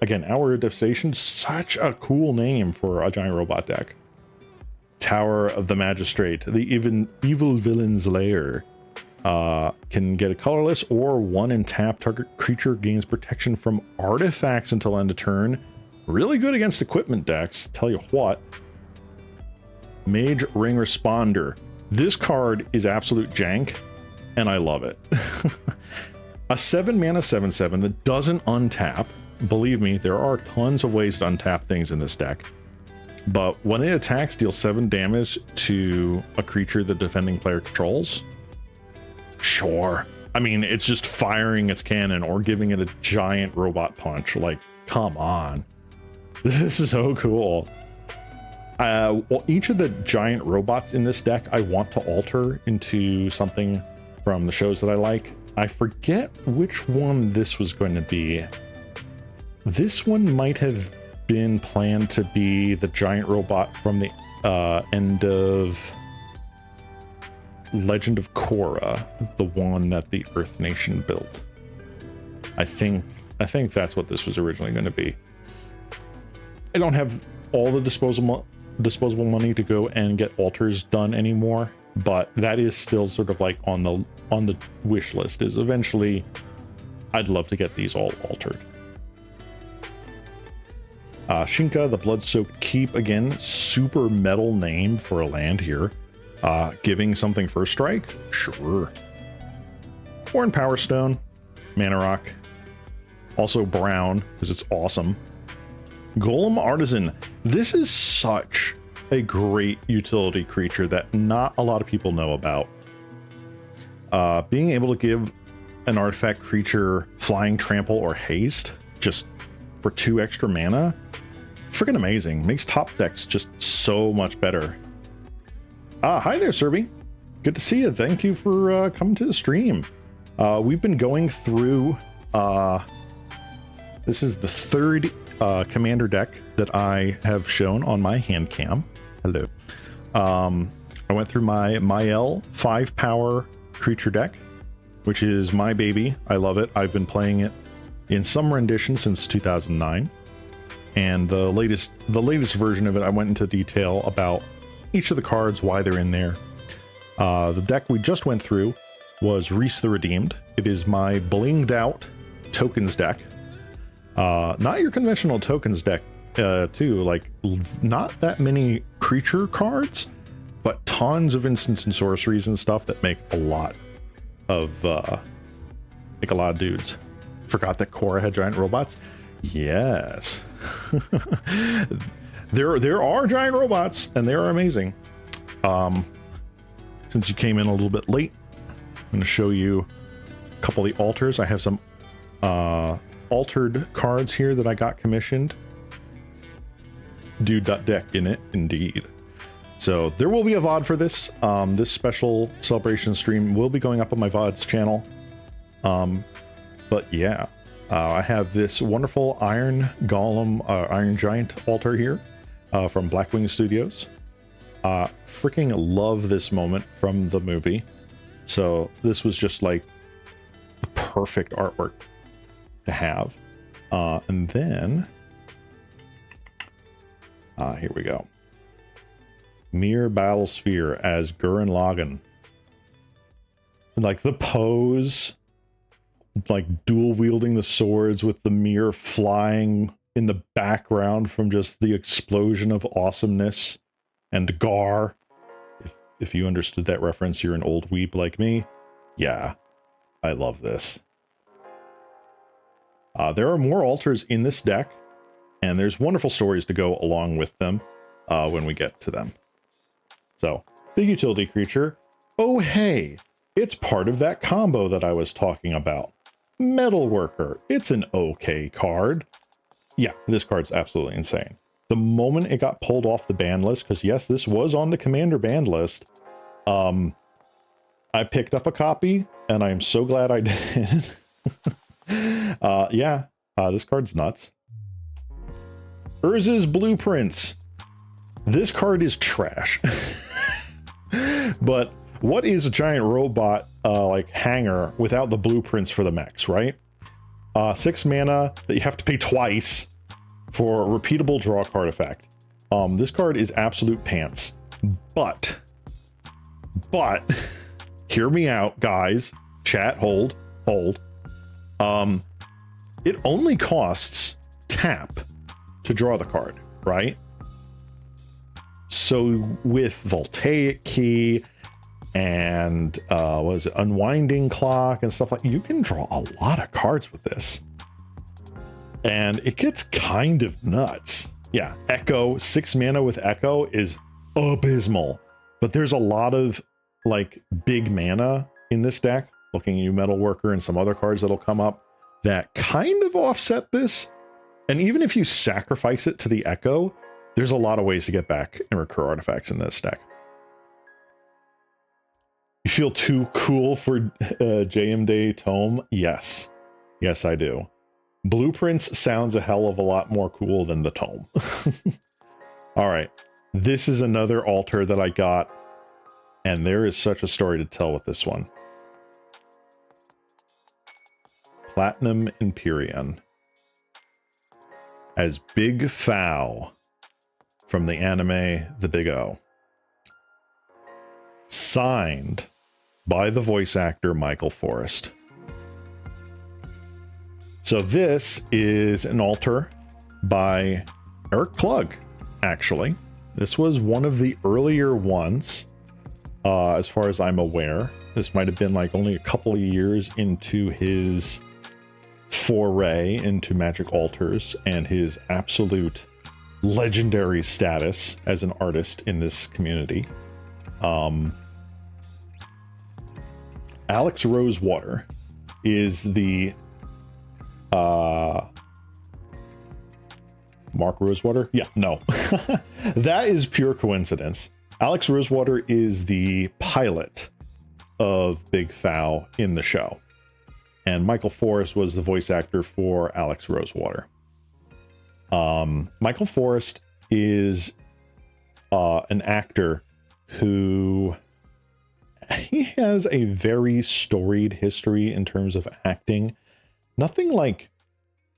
Again, Hour of Devastation, such a cool name for a giant robot deck. Tower of the Magistrate, the evil villain's lair. Can get a colorless or 1 and tap. Target creature gains protection from artifacts until end of turn. Really good against equipment decks, tell you what. Mage Ring Responder. This card is absolute jank, and I love it. A 7 mana 7/7 that doesn't untap. believe me, there are tons of ways to untap things in this deck. But when it attacks, deals 7 damage to a creature the defending player controls. Sure. I mean, it's just firing its cannon or giving it a giant robot punch. Like, come on. This is so cool. Well, each of the giant robots in this deck, I want to alter into something from the shows that I like. I forget which one this was going to be. This one might have been planned to be the giant robot from the end of Legend of Korra, the one that the Earth Nation built. I think that's what this was originally going to be. I don't have all the disposable money to go and get alters done anymore, but that is still sort of like on the wish list. Is eventually I'd love to get these all altered. Shinka, the Blood-Soaked Keep, again, super metal name for a land here. Giving something first strike? Sure. Worn Power Stone, Mana Rock, also brown, because it's awesome. Golem Artisan. This is such a great utility creature that not a lot of people know about. Being able to give an artifact creature flying, trample, or haste just for 2 extra mana, freaking amazing. Makes top decks just so much better. Hi there, Serby. Good to see you. Thank you for coming to the stream. We've been going through, this is the 3rd commander deck that I have shown on my Handcam. Hello. I went through my Mael 5-power creature deck, which is my baby. I love it. I've been playing it in some rendition since 2009. And the latest version of it, I went into detail about each of the cards, why they're in there. The deck we just went through was Reese the Redeemed. It is my blinged out tokens deck. Not your conventional tokens deck, too. Like, not that many creature cards, but tons of instants and sorceries and stuff that make a lot of dudes. Forgot that Korra had giant robots. Yes. There are giant robots, and they are amazing. Since you came in a little bit late, I'm going to show you a couple of the alters. I have some altered cards here that I got commissioned. Deck in it, indeed. So there will be a VOD for this. This special celebration stream will be going up on my VODs channel. But yeah, I have this wonderful Iron Golem, Iron Giant altar here from Blackwing Studios. Freaking love this moment from the movie. So this was just like the perfect artwork to have. And then here we go. Mirror Battle Sphere as Gurren Lagann. Like the pose, like dual wielding the swords with the mirror flying in the background from just the explosion of awesomeness. And Gar, if you understood that reference, you're an old weep like me. Yeah, I love this. There are more altars in this deck, and there's wonderful stories to go along with them when we get to them. So, big utility creature. Oh, hey, it's part of that combo that I was talking about. Metalworker. It's an okay card. Yeah, this card's absolutely insane. The moment it got pulled off the ban list, because yes, this was on the commander ban list, I picked up a copy, and I'm so glad I did. Yeah, this card's nuts. Urza's Blueprints. This card is trash. But what is a giant robot like hanger without the blueprints for the mechs, right? 6 mana that you have to pay twice for a repeatable draw card effect. This card is absolute pants. But hear me out, guys. Chat, hold. It only costs tap to draw the card, right? So with Voltaic Key and was it Unwinding Clock and stuff like, you can draw a lot of cards with this. And it gets kind of nuts. Yeah, Echo, 6 mana with Echo is abysmal. But there's a lot of like big mana in this deck, looking at you Metalworker and some other cards that'll come up that kind of offset this. And even if you sacrifice it to the Echo, there's a lot of ways to get back and recur artifacts in this deck. You feel too cool for JM Day Tome? Yes. Yes, I do. Blueprints sounds a hell of a lot more cool than the Tome. All right. This is another altar that I got, and there is such a story to tell with this one. Platinum Empyrean as Big Fow from the anime The Big O. Signed by the voice actor Michael Forrest. So this is an altar by Eric Klug, actually. This was one of the earlier ones, as far as I'm aware. This might have been like only a couple of years into his foray into magic altars and his absolute legendary status as an artist in this community. Alex Rosewater is the Mark Rosewater? Yeah, no. That is pure coincidence. Alex Rosewater is the pilot of Big Fow in the show. And Michael Forrest was the voice actor for Alex Rosewater. Michael Forrest is an actor who he has a very storied history in terms of acting. Nothing like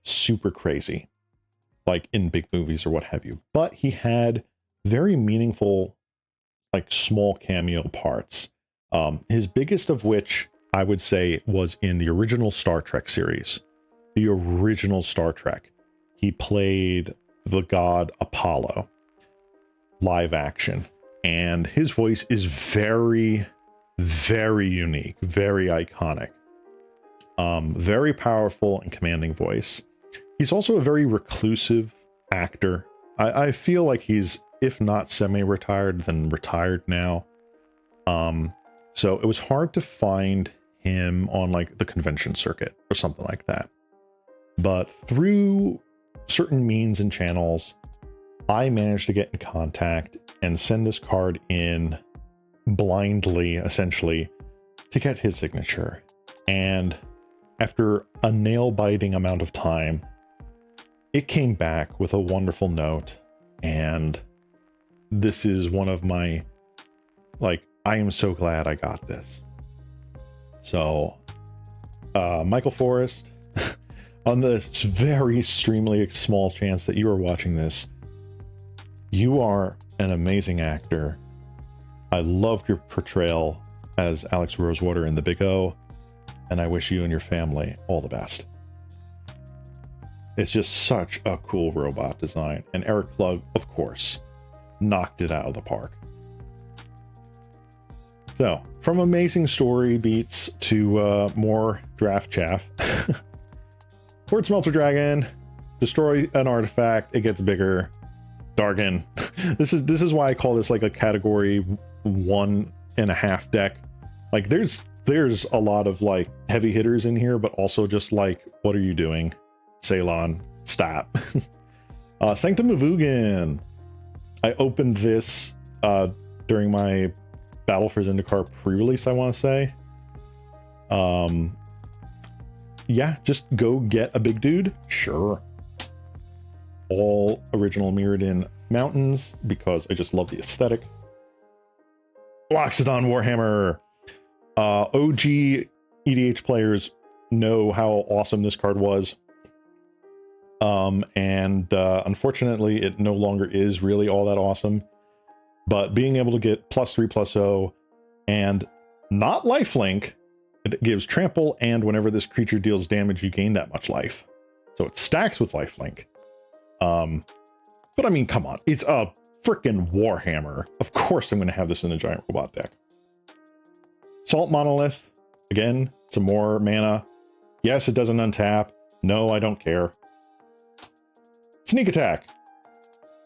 super crazy, like in big movies or what have you, but he had very meaningful, like small cameo parts. His biggest of which I would say was in the original Star Trek series. The original Star Trek. He played the god Apollo, live action. And his voice is very, very unique, very iconic. Very powerful and commanding voice. He's also a very reclusive actor. I feel like he's, if not semi-retired, then retired now. So it was hard to find him on like the convention circuit or something like that. But through certain means and channels, I managed to get in contact and send this card in blindly, essentially, to get his signature. And after a nail-biting amount of time, it came back with a wonderful note. And this is one of my, like, I am so glad I got this. So, Michael Forrest, on this very extremely small chance that you are watching this, you are an amazing actor. I loved your portrayal as Alex Rosewater in The Big O, and I wish you and your family all the best. It's just such a cool robot design, and Eric Klug, of course, knocked it out of the park. So, from amazing story beats to more draft chaff. Word Smelter Dragon, destroy an artifact, it gets bigger. Dargan. This is why I call this like a category 1.5 deck. Like there's a lot of like heavy hitters in here, but also just like, what are you doing? Ceylon, stop. Sanctum of Ugin. I opened this during my Battle for Zendikar pre-release, I want to say. Yeah, just go get a big dude. Sure. All original Mirrodin mountains because I just love the aesthetic. Loxodon Warhammer. OG EDH players know how awesome this card was. Unfortunately, it no longer is really all that awesome. But being able to get +3/+0 and not lifelink, it gives trample, and whenever this creature deals damage, you gain that much life. So it stacks with lifelink. But I mean, come on, it's a freaking Warhammer. Of course I'm going to have this in a giant robot deck. Salt Monolith, again, some more mana. Yes, it doesn't untap. No, I don't care. Sneak attack.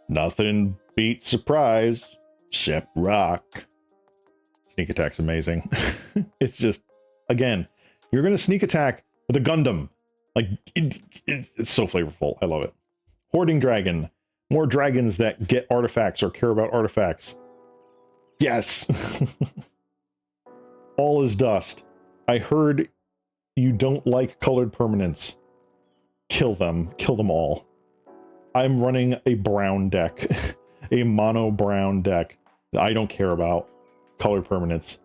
Nothing beats surprise, except rock. Sneak attack's amazing. It's just, again, you're going to sneak attack with a Gundam. Like, it's so flavorful. I love it. Hoarding dragon. More dragons that get artifacts or care about artifacts. Yes. All is dust. I heard you don't like colored permanents. Kill them. Kill them all. I'm running a brown deck. A mono brown deck. I don't care about colored permanents.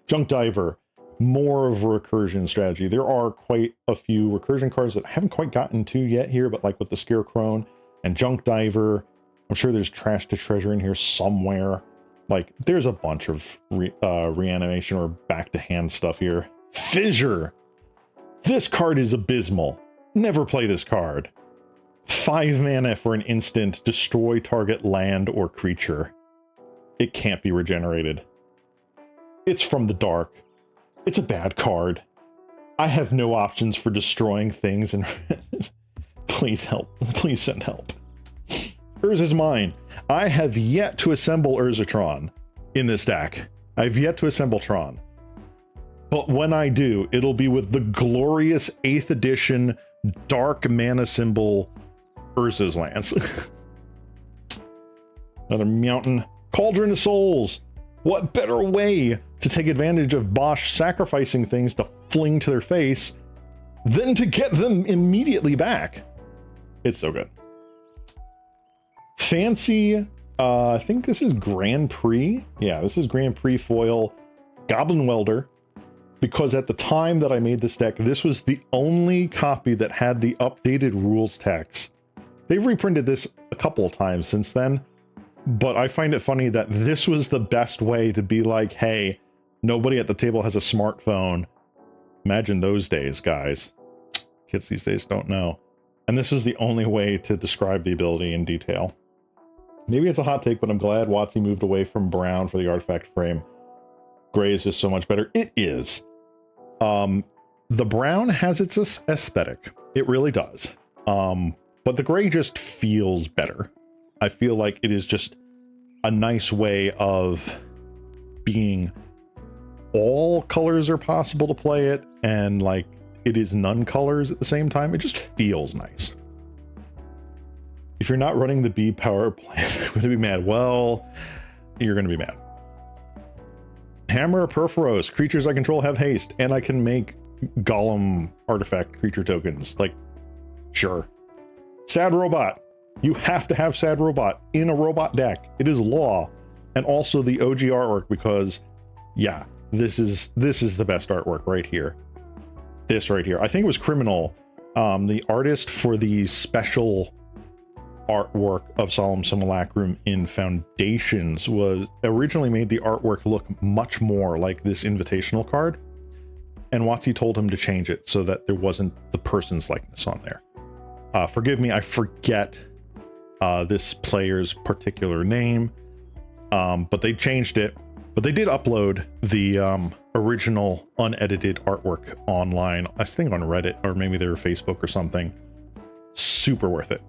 Junk Diver. More of a recursion strategy. There are quite a few recursion cards that I haven't quite gotten to yet here, but like with the Scarecrow and Junk Diver. I'm sure there's Trash to Treasure in here somewhere. Like, there's a bunch of reanimation or back to hand stuff here. Fissure. This card is abysmal. Never play this card. 5 mana for an instant. Destroy target land or creature. It can't be regenerated. It's from the dark. It's a bad card. I have no options for destroying things and please help. Please send help. Urza's mine. I have yet to assemble Urzatron in this deck. I've yet to assemble Tron. But when I do, it'll be with the glorious 8th edition dark mana symbol Urza's Lance. Another mountain. Cauldron of Souls. What better way to take advantage of Bosch sacrificing things to fling to their face than to get them immediately back? It's so good. Fancy, I think this is Grand Prix. Yeah, this is Grand Prix foil Goblin Welder, because at the time that I made this deck, this was the only copy that had the updated rules text. They've reprinted this a couple of times since then, but I find it funny that this was the best way to be like, hey, nobody at the table has a smartphone. Imagine those days, guys. Kids these days don't know. And this is the only way to describe the ability in detail. Maybe it's a hot take, but I'm glad WotC moved away from brown for the artifact frame. Gray is just so much better. It is. The brown has its aesthetic. It really does. But the gray just feels better. I feel like it is just a nice way of being all colors are possible to play it, and like it is none colors at the same time. It just feels nice. If you're not running the B power plant, I'm going to be mad. Well, you're going to be mad. Hammer Perforos. Creatures I control have haste, and I can make Golem artifact creature tokens. Like, sure. Sad Robot. You have to have Sad Robot in a robot deck. It is law. And also the OG artwork, because, yeah, this is the best artwork right here. This right here. I think it was Criminal. The artist for the special artwork of Solemn Simulacrum in Foundations was originally made the artwork look much more like this invitational card, and WotC told him to change it so that there wasn't the person's likeness on there. Forgive me, I forget this player's particular name, but they changed it. But they did upload the original unedited artwork online, I think on Reddit or maybe their Facebook or something. Super worth it.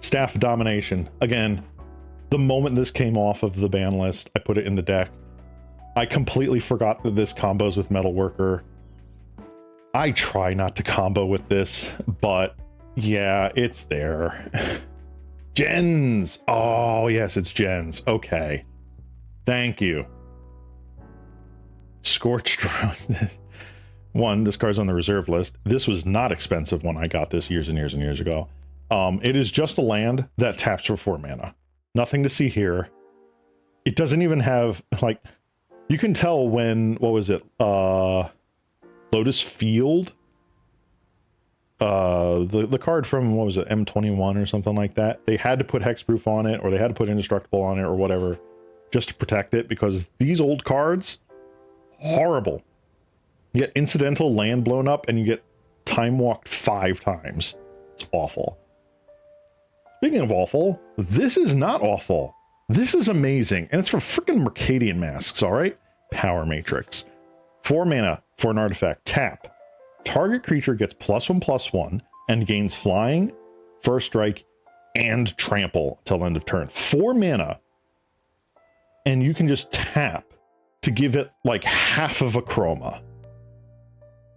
Staff Domination. Again, the moment this came off of the ban list, I put it in the deck. I completely forgot that this combos with Metalworker. I try not to combo with this, but yeah, it's there. Gens. Oh, yes, it's Gens. Okay. Thank you. Scorched Rose. One, this card's on the reserve list. This was not expensive when I got this years and years and years ago. It is just a land that taps for 4 mana. Nothing to see here. It doesn't even have, like, you can tell when, what was it? Lotus Field? The card from, what was it, M21 or something like that? They had to put Hexproof on it, or they had to put Indestructible on it, or whatever, just to protect it, because these old cards, horrible. You get incidental land blown up, and you get time walked 5 times. It's awful. Speaking of awful, this is not awful. This is amazing, and it's for freaking Mercadian Masks, all right? Power Matrix. 4 mana for an artifact. Tap. Target creature gets +1/+1 and gains flying first strike, and trample till end of turn. 4 mana. And you can just tap to give it like half of a chroma.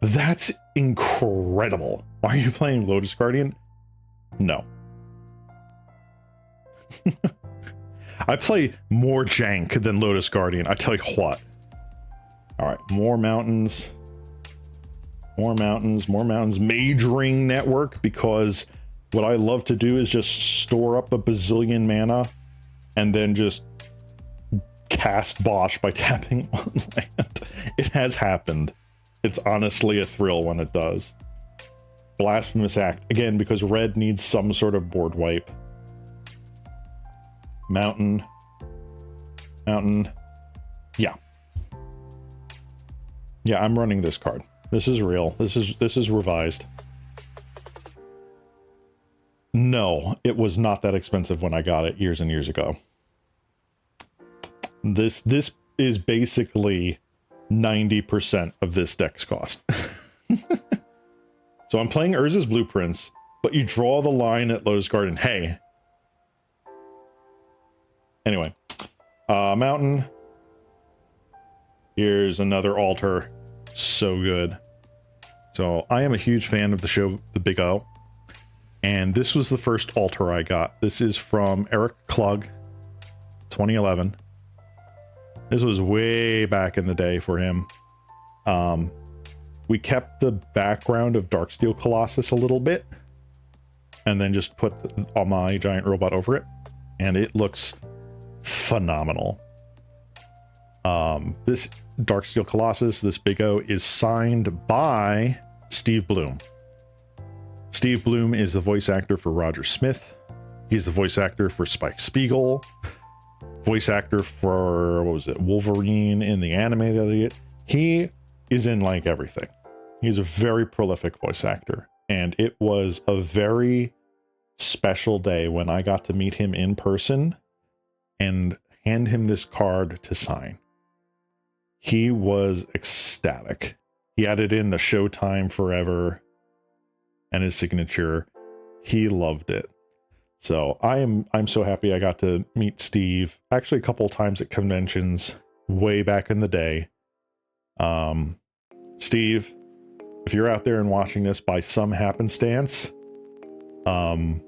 That's incredible. Why are you playing Lotus Guardian? No. I play more jank than Lotus Guardian, I tell you what. All right, more mountains. More mountains, more mountains. Majoring network, because what I love to do is just store up a bazillion mana and then just cast Bosch by tapping on land. It has happened. It's honestly a thrill when it does. Blasphemous Act, again, because red needs some sort of board wipe. Mountain. Mountain. Yeah. Yeah, I'm running this card. This is real. This is revised. No, it was not that expensive when I got it years and years ago. This is basically 90% of this deck's cost. So I'm playing Urza's Blueprints, but you draw the line at Lotus Garden. Hey. Anyway. Mountain. Here's another altar. So good. So I am a huge fan of the show, The Big O. And this was the first altar I got. This is from Eric Klug, 2011. This was way back in the day for him. We kept the background of Darksteel Colossus a little bit, and then just put my giant robot over it, and it looks phenomenal. This Darksteel Colossus, this Big O, is signed by Steve Bloom. Steve Bloom is the voice actor for Roger Smith. He's the voice actor for Spike Spiegel. Voice actor for, what was it, Wolverine in the anime the other year. He is in like everything. He's a very prolific voice actor. And it was a very special day when I got to meet him in person and hand him this card to sign. He was ecstatic. He added in the Showtime Forever and his signature. He loved it. So I'm so happy I got to meet Steve actually a couple of times at conventions way back in the day. Steve, if you're out there and watching this by some happenstance, love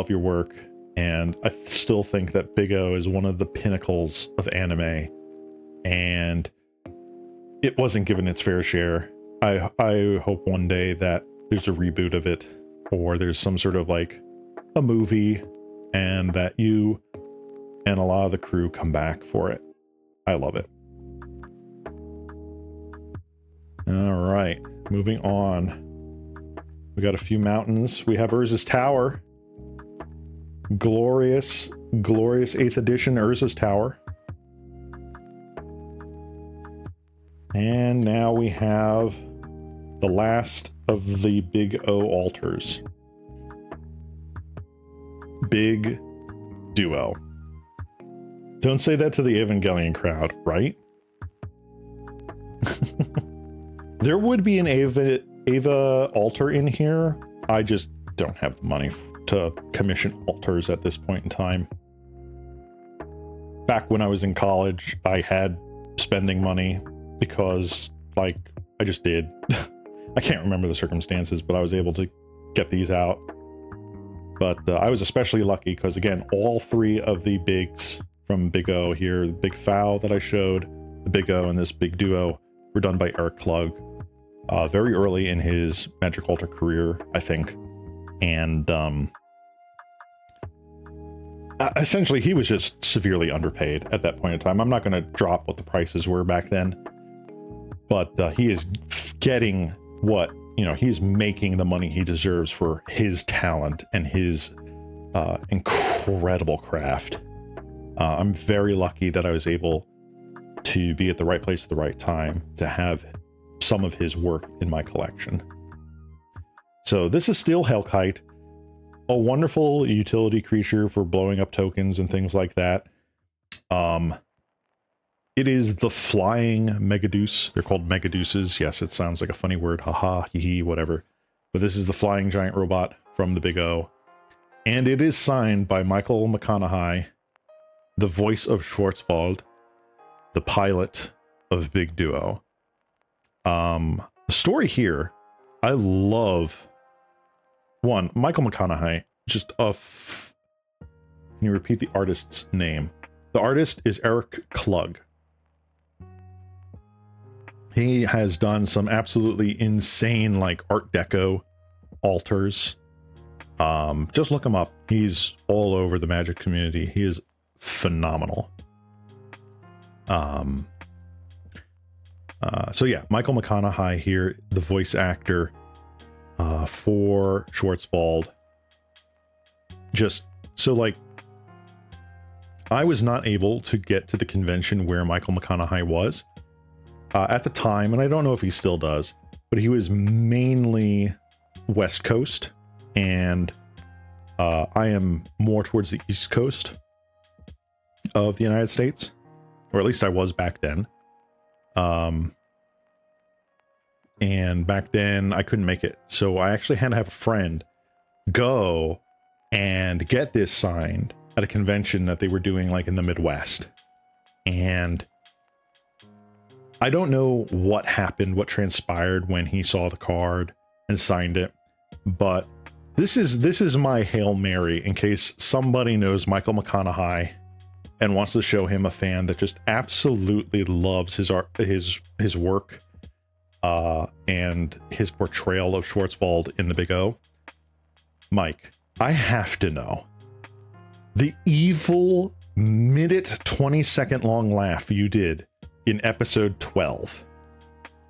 your work. And I still think that Big O is one of the pinnacles of anime, and it wasn't given its fair share. I hope one day that there's a reboot of it, or there's some sort of like a movie, and that you and a lot of the crew come back for it. I love it. All right, moving on. We got a few mountains. We have Urza's Tower. Glorious 8th edition Urza's Tower. And now we have the last of the Big O altars. Big Duo. Don't say that to the Evangelion crowd, right? There would be an Ava altar in here. I just don't have the money to commission altars at this point in time. Back when I was in college, I had spending money because, like, I just did. I can't remember the circumstances, but I was able to get these out. But I was especially lucky because, again, all three of the bigs from Big O here, the Big Foul that I showed, the Big O, and this Big Duo, were done by Eric Klug very early in his Magic Altar career, I think. And essentially, he was just severely underpaid at that point in time. I'm not going to drop what the prices were back then, but he is getting what, he's making the money he deserves for his talent and his incredible craft. I'm very lucky that I was able to be at the right place at the right time to have some of his work in my collection. So this is still Hellkite, a wonderful utility creature for blowing up tokens and things like that. It is the flying Megaduce. They're called Megaduces. Yes, it sounds like a funny word. Haha, hee hee, whatever. But this is the flying giant robot from the Big O. And it is signed by Michael McConaughey, the voice of Schwarzwald, the pilot of Big Duo. The story here, I love. One, Michael McConaughey, just a can you repeat the artist's name? The artist is Eric Klug. He has done some absolutely insane, like, Art Deco altars. Just look him up. He's all over the Magic community. He is phenomenal. So yeah, Michael McConaughey here, the voice actor for Schwarzwald. Just so, like, I was not able to get to the convention where Michael McConaughey was at the time, and I don't know if he still does, but he was mainly West Coast, and I am more towards the East Coast of the United States, or at least I was back then. And back then I couldn't make it, so I actually had to have a friend go and get this signed at a convention that they were doing, like, in the Midwest. And I don't know what happened, what transpired when he saw the card and signed it, but this is my Hail Mary in case somebody knows Michael McConaughey and wants to show him a fan that just absolutely loves his art, his work, and his portrayal of Schwarzwald in the Big O. Mike, I have to know the evil minute 20-second long laugh you did in episode 12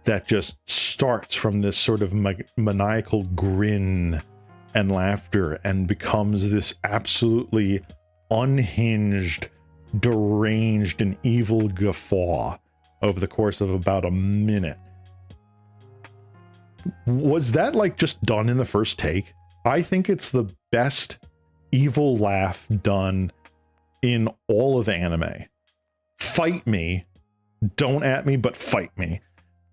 that just starts from this sort of maniacal grin and laughter and becomes this absolutely unhinged, deranged, and evil guffaw over the course of about a minute. Was that, like, just done in the first take? I think it's the best evil laugh done in all of anime. Fight me. Don't at me, but fight me.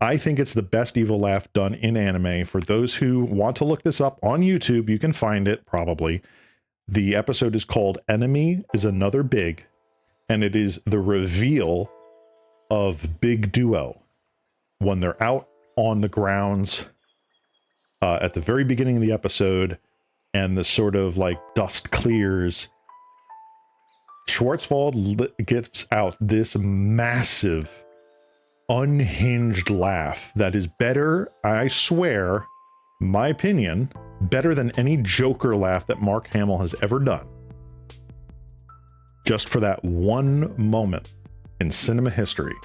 I think it's the best evil laugh done in anime. For those who want to look this up on YouTube, you can find it probably. The episode is called Enemy is Another Big, and it is the reveal of Big Duo when they're out on the grounds at the very beginning of the episode, and the sort of, like, dust clears. Schwarzwald gets out this massive, unhinged laugh that is better, I swear, my opinion, better than any Joker laugh that Mark Hamill has ever done. Just for that one moment in cinema history,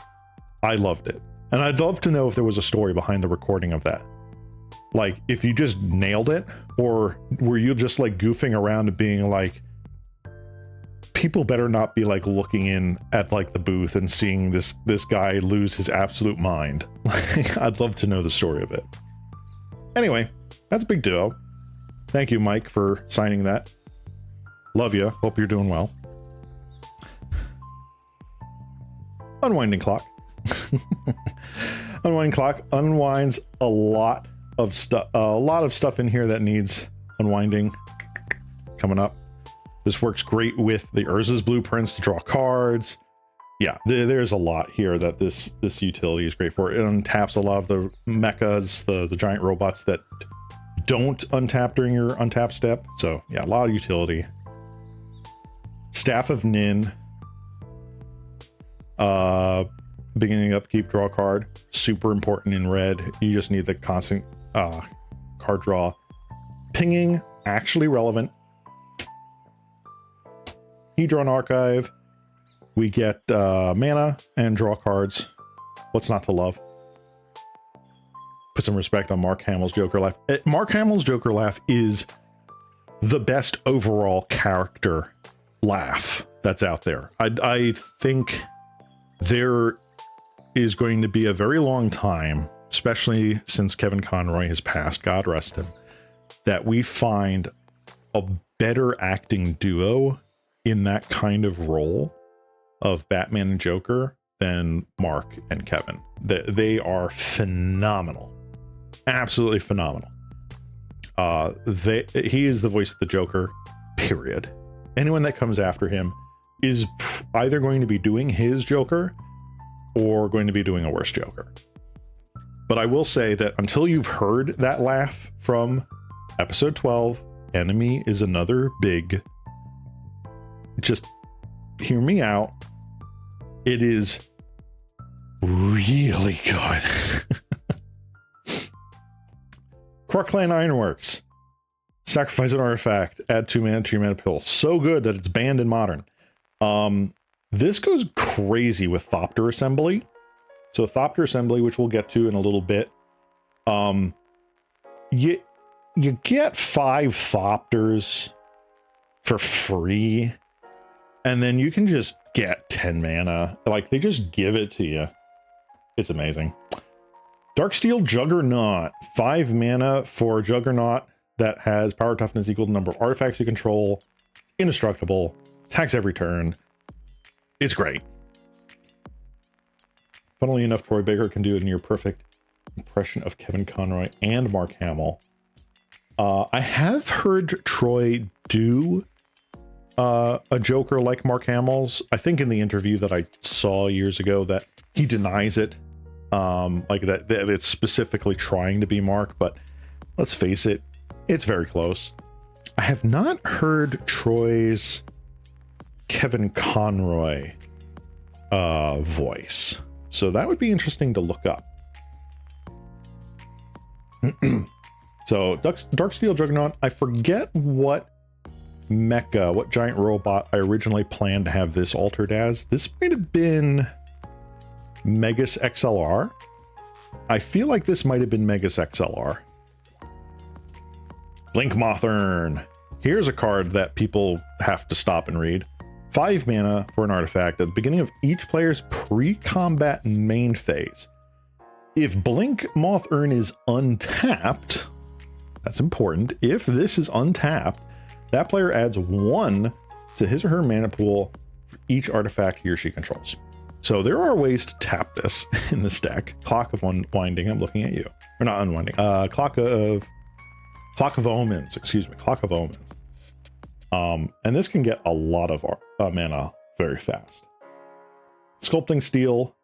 I loved it. And I'd love to know if there was a story behind the recording of that. Like, if you just nailed it, or were you just, like, goofing around and being like, people better not be, like, looking in at, like, the booth and seeing this guy lose his absolute mind. I'd love to know the story of it. Anyway, that's Big Duo. Thank you, Mike, for signing that. Love you. Hope you're doing well. Unwinding clock. Unwinding clock unwinds a lot of stuff in here that needs unwinding coming up. This works great with the Urza's blueprints to draw cards. Yeah, there's a lot here that this utility is great for. It untaps a lot of the mechas, the giant robots that don't untap during your untap step. So yeah, a lot of utility. Staff of Nin. Beginning upkeep, draw card. Super important in red. You just need the constant card draw. Pinging, actually relevant. Hedron Archive. We get mana and draw cards. What's not to love? Put some respect on Mark Hamill's Joker laugh. Mark Hamill's Joker laugh is the best overall character laugh that's out there. I think there is going to be a very long time, especially since Kevin Conroy has passed, God rest him, that we find a better acting duo in that kind of role of Batman and Joker than Mark and Kevin. They are phenomenal. Absolutely phenomenal. He is the voice of the Joker, period. Anyone that comes after him is either going to be doing his Joker or going to be doing a worse Joker. But I will say that until you've heard that laugh from episode 12, Enemy is another big, just hear me out. It is really good. Croc Clan Ironworks. Sacrifice an artifact, add 2 mana to your mana pool. So good that it's banned in Modern. This goes crazy with Thopter Assembly. So Thopter Assembly, which we'll get to in a little bit. You get 5 Thopters for free, and then you can just get 10 mana. Like, they just give it to you. It's amazing. Darksteel Juggernaut, 5 mana for Juggernaut that has power toughness equal to the number of artifacts you control, indestructible, attacks every turn. It's great. Funnily enough, Troy Baker can do a near perfect impression of Kevin Conroy and Mark Hamill. I have heard Troy do a Joker like Mark Hamill's. I think in the interview that I saw years ago that he denies it. Like that it's specifically trying to be Mark, but let's face it, it's very close. I have not heard Troy's Kevin Conroy voice, so that would be interesting to look up. So Darksteel Juggernaut, I forget what mecha, what giant robot I originally planned to have this altered as. This might have been Megas XLR. I feel like this might have been Megas XLR. Blink Mothern. Here's a card that people have to stop and read. 5 mana for an artifact at the beginning of each player's pre-combat main phase. If Blink Mothern is untapped, that's important. If this is untapped, that player adds 1 to his or her mana pool for each artifact he or she controls. So there are ways to tap this in this deck. Clock of Unwinding, I'm looking at you. Or not Unwinding, Clock of Omens, excuse me, Clock of Omens. And this can get a lot of mana very fast. Sculpting Steel,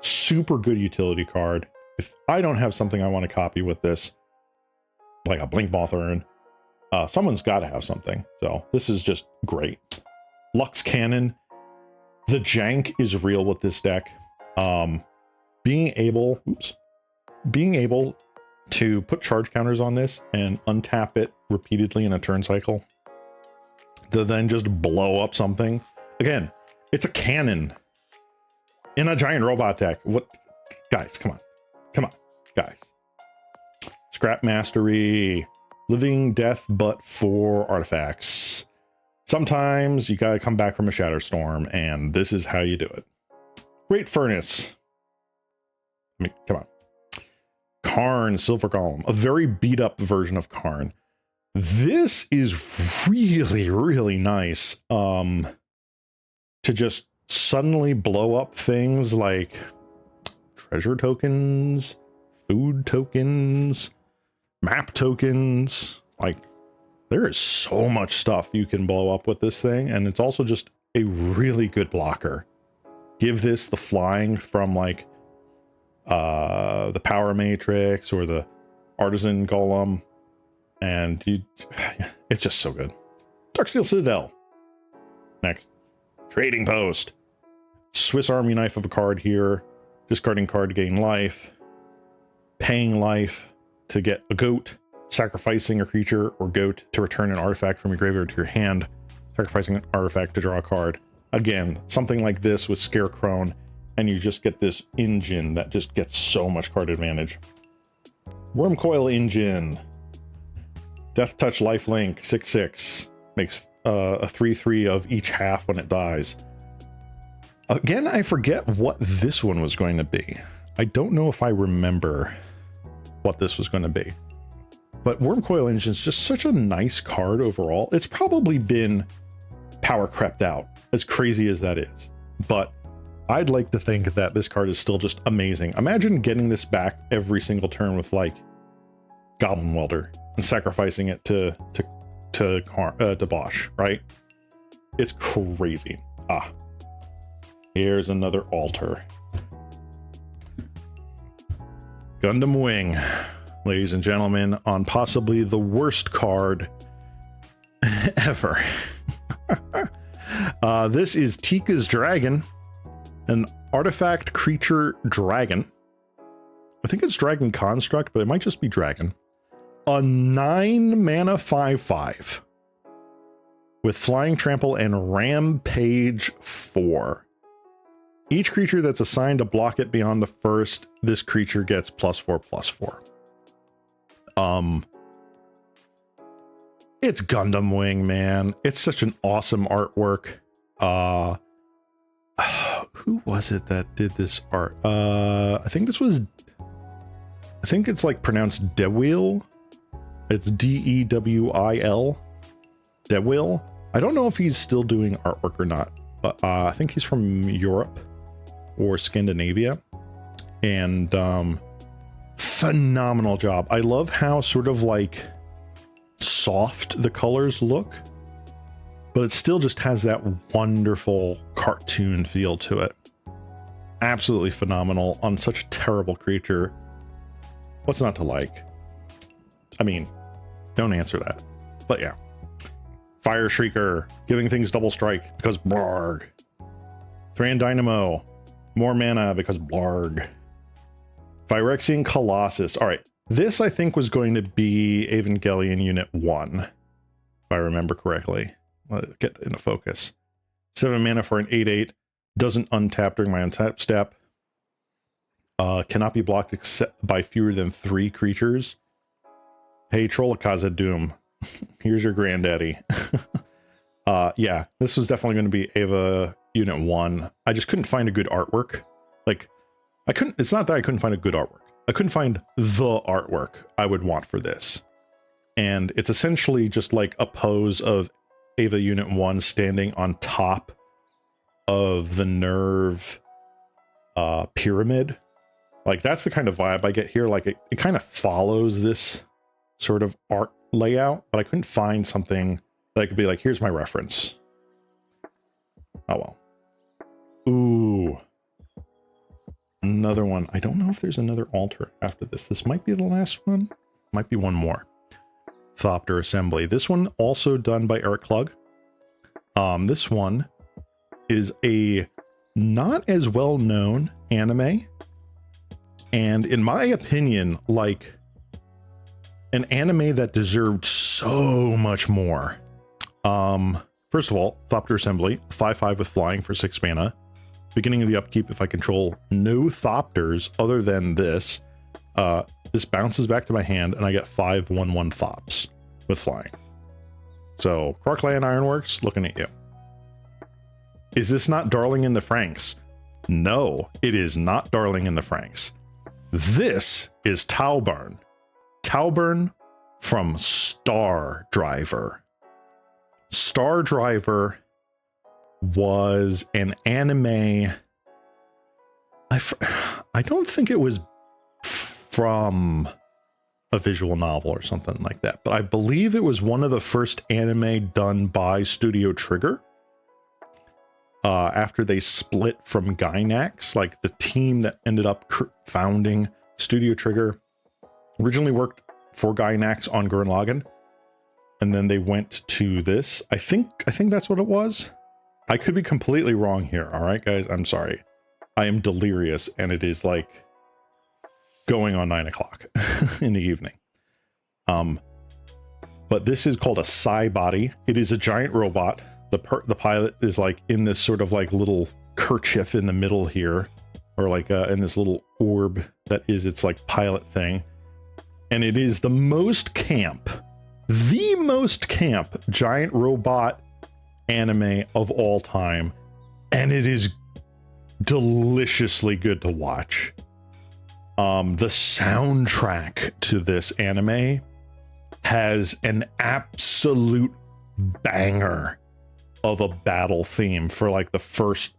super good utility card. If I don't have something I want to copy with this, like a Blink Mothern, someone's got to have something. So this is just great. Lux Cannon. The jank is real with this deck. Being able to put charge counters on this and untap it repeatedly in a turn cycle to then just blow up something. Again, it's a cannon in a giant robot deck. What, guys, come on, guys. Scrap Mastery, living death but for artifacts. Sometimes you gotta come back from a Shatterstorm, and this is how you do it. Great Furnace. I mean, come on. Karn, Silver Golem, a very beat up version of Karn. This is really, really nice. To just suddenly blow up things like treasure tokens, food tokens, map tokens. Like, there is so much stuff you can blow up with this thing, and it's also just a really good blocker. Give this the flying from like the Power Matrix or the Artisan Golem, and it's just so good. Darksteel Citadel. Next. Trading Post. Swiss Army knife of a card here. Discarding card to gain life. Paying life to get a goat. Sacrificing a creature or goat to return an artifact from your graveyard to your hand. Sacrificing an artifact to draw a card. Again, something like this with Scarecrow, and you just get this engine that just gets so much card advantage. Wormcoil Engine. Death Touch Lifelink 6/6. Makes a 3/3 of each half when it dies. Again, I forget what this one was going to be. I don't know if I remember what this was going to be. But Wormcoil Engine is just such a nice card overall. It's probably been power crept out, as crazy as that is. But I'd like to think that this card is still just amazing. Imagine getting this back every single turn with like Goblin Welder. and sacrificing it to Bosch, right? It's crazy. Ah, here's another altar. Gundam Wing, ladies and gentlemen, on possibly the worst card ever. This is Tika's Dragon, an artifact creature dragon. I think it's Dragon Construct, but it might just be Dragon. A 9 mana 5/5 with Flying Trample and Rampage 4. Each creature that's assigned to block it beyond the first, this creature gets +4/+4. It's Gundam Wing, man. It's such an awesome artwork. Who was it that did this art? I think it's like pronounced Dewil. It's Dewil. Dewil. I don't know if he's still doing artwork or not, but I think he's from Europe or Scandinavia. And phenomenal job. I love how sort of like soft the colors look, but it still just has that wonderful cartoon feel to it. Absolutely phenomenal on such a terrible creature. What's not to like? I mean, don't answer that. But yeah. Fire Shrieker, giving things double strike because blarg. Thran Dynamo, more mana because blarg. Phyrexian Colossus. All right, this I think was going to be Evangelion Unit 1, if I remember correctly. Let's get into focus. 7 mana for an 8/8. Doesn't untap during my untap step. Cannot be blocked except by fewer than 3 creatures. Hey, Trollakaza Doom. Here's your granddaddy. Yeah, this was definitely going to be Eva Unit 1. I just couldn't find a good artwork. Like, it's not that I couldn't find a good artwork. I couldn't find the artwork I would want for this. And it's essentially just like a pose of Eva Unit 1 standing on top of the Nerve pyramid. Like, that's the kind of vibe I get here. Like, it kind of follows this sort of art layout, but I couldn't find something that I could be like, here's my reference. Oh well. Ooh. Another one. I don't know if there's another altar after this. This might be the last one. Might be one more. Thopter Assembly. This one also done by Eric Klug. This one is a not as well known anime, and in my opinion, like an anime that deserved so much more. First of all, Thopter Assembly, 5/5 with flying for 6 mana. Beginning of the upkeep, if I control no Thopters other than this, this bounces back to my hand and I get 5/1/1 Thops with flying. So, Krark-Clan Ironworks, looking at you. Is this not Darling in the Franxx? No, it is not Darling in the Franxx. This is Talburn. Talburn from Star Driver. Star Driver was an anime. I don't think it was from a visual novel or something like that, but I believe it was one of the first anime done by Studio Trigger. After they split from Gainax, like the team that ended up founding Studio Trigger originally worked for Gainax on Gurren Lagann, and then they went to this. I think that's what it was. I could be completely wrong here. All right, guys, I'm sorry. I am delirious, and it is like going on 9 o'clock in the evening. But this is called a Psy Body. It is a giant robot. The pilot is like in this sort of like little kerchief in the middle here, or like in this little orb that is its like pilot thing. And it is the most camp giant robot anime of all time. And it is deliciously good to watch. The soundtrack to this anime has an absolute banger of a battle theme for like the first,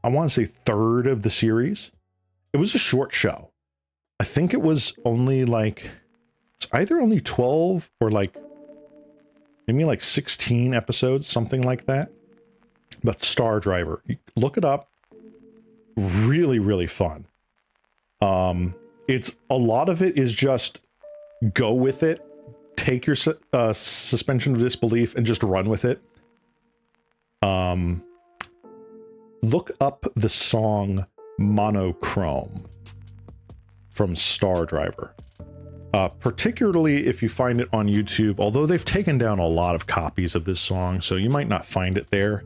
I want to say, third of the series. It was a short show. I think it was only like It's either only 12 or like maybe like 16 episodes, something like that. But Star Driver, look it up. Really, really fun. It's a lot of it is just go with it, take your suspension of disbelief and just run with it. Look up the song Monochrome from Star Driver. Particularly if you find it on YouTube, although they've taken down a lot of copies of this song, so you might not find it there.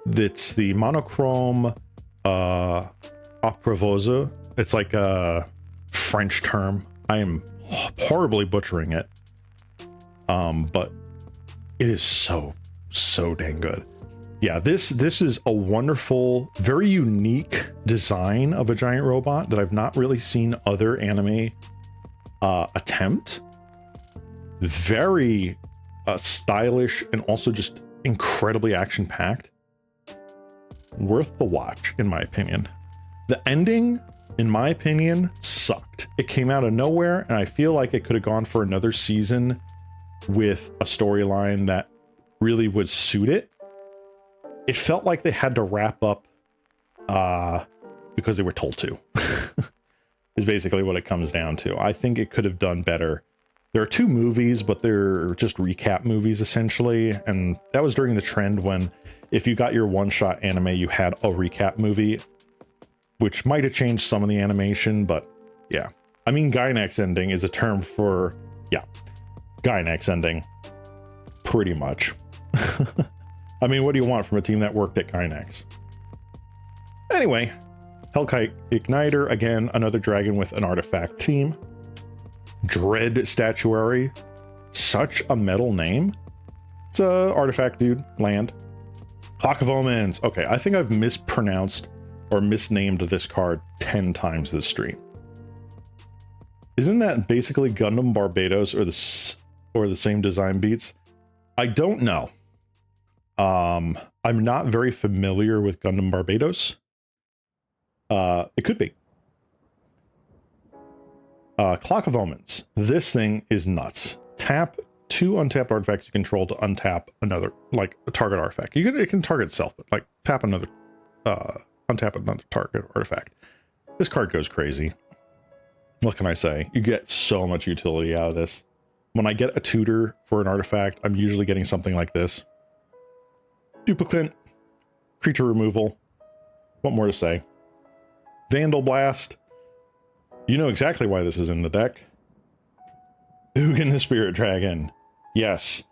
It's the Monochrome Aprovosa. It's like a French term. I am horribly butchering it. But it is so dang good. Yeah, this is a wonderful, very unique design of a giant robot that I've not really seen other anime attempt. Very stylish and also just incredibly action-packed. Worth the watch, in my opinion. The ending, in my opinion, sucked. It came out of nowhere, and I feel like it could have gone for another season with a storyline that really would suit it. It felt like they had to wrap up because they were told to, is basically what it comes down to. I think it could have done better. There are 2 movies, but they're just recap movies, essentially. And that was during the trend when if you got your one-shot anime, you had a recap movie, which might have changed some of the animation, but yeah. I mean, Gynax ending is a term for, yeah, Gynax ending, pretty much. I mean, what do you want from a team that worked at Gynax? Anyway, Hellkite Igniter, again, another dragon with an artifact theme. Dread Statuary, such a metal name. It's a artifact dude, land. Clock of Omens. Okay, I think I've mispronounced or misnamed this card 10 times this stream. Isn't that basically Gundam Barbados or the same design beats? I don't know. I'm not very familiar with Gundam Barbados. It could be. Clock of Omens. This thing is nuts. Tap 2 untapped artifacts you control to untap another, like a target artifact. It can target itself, but like tap another, untap another target artifact. This card goes crazy. What can I say? You get so much utility out of this. When I get a tutor for an artifact, I'm usually getting something like this. Duplicant, creature removal. What more to say? Vandal Blast. You know exactly why this is in the deck. Ugin the Spirit Dragon. Yes.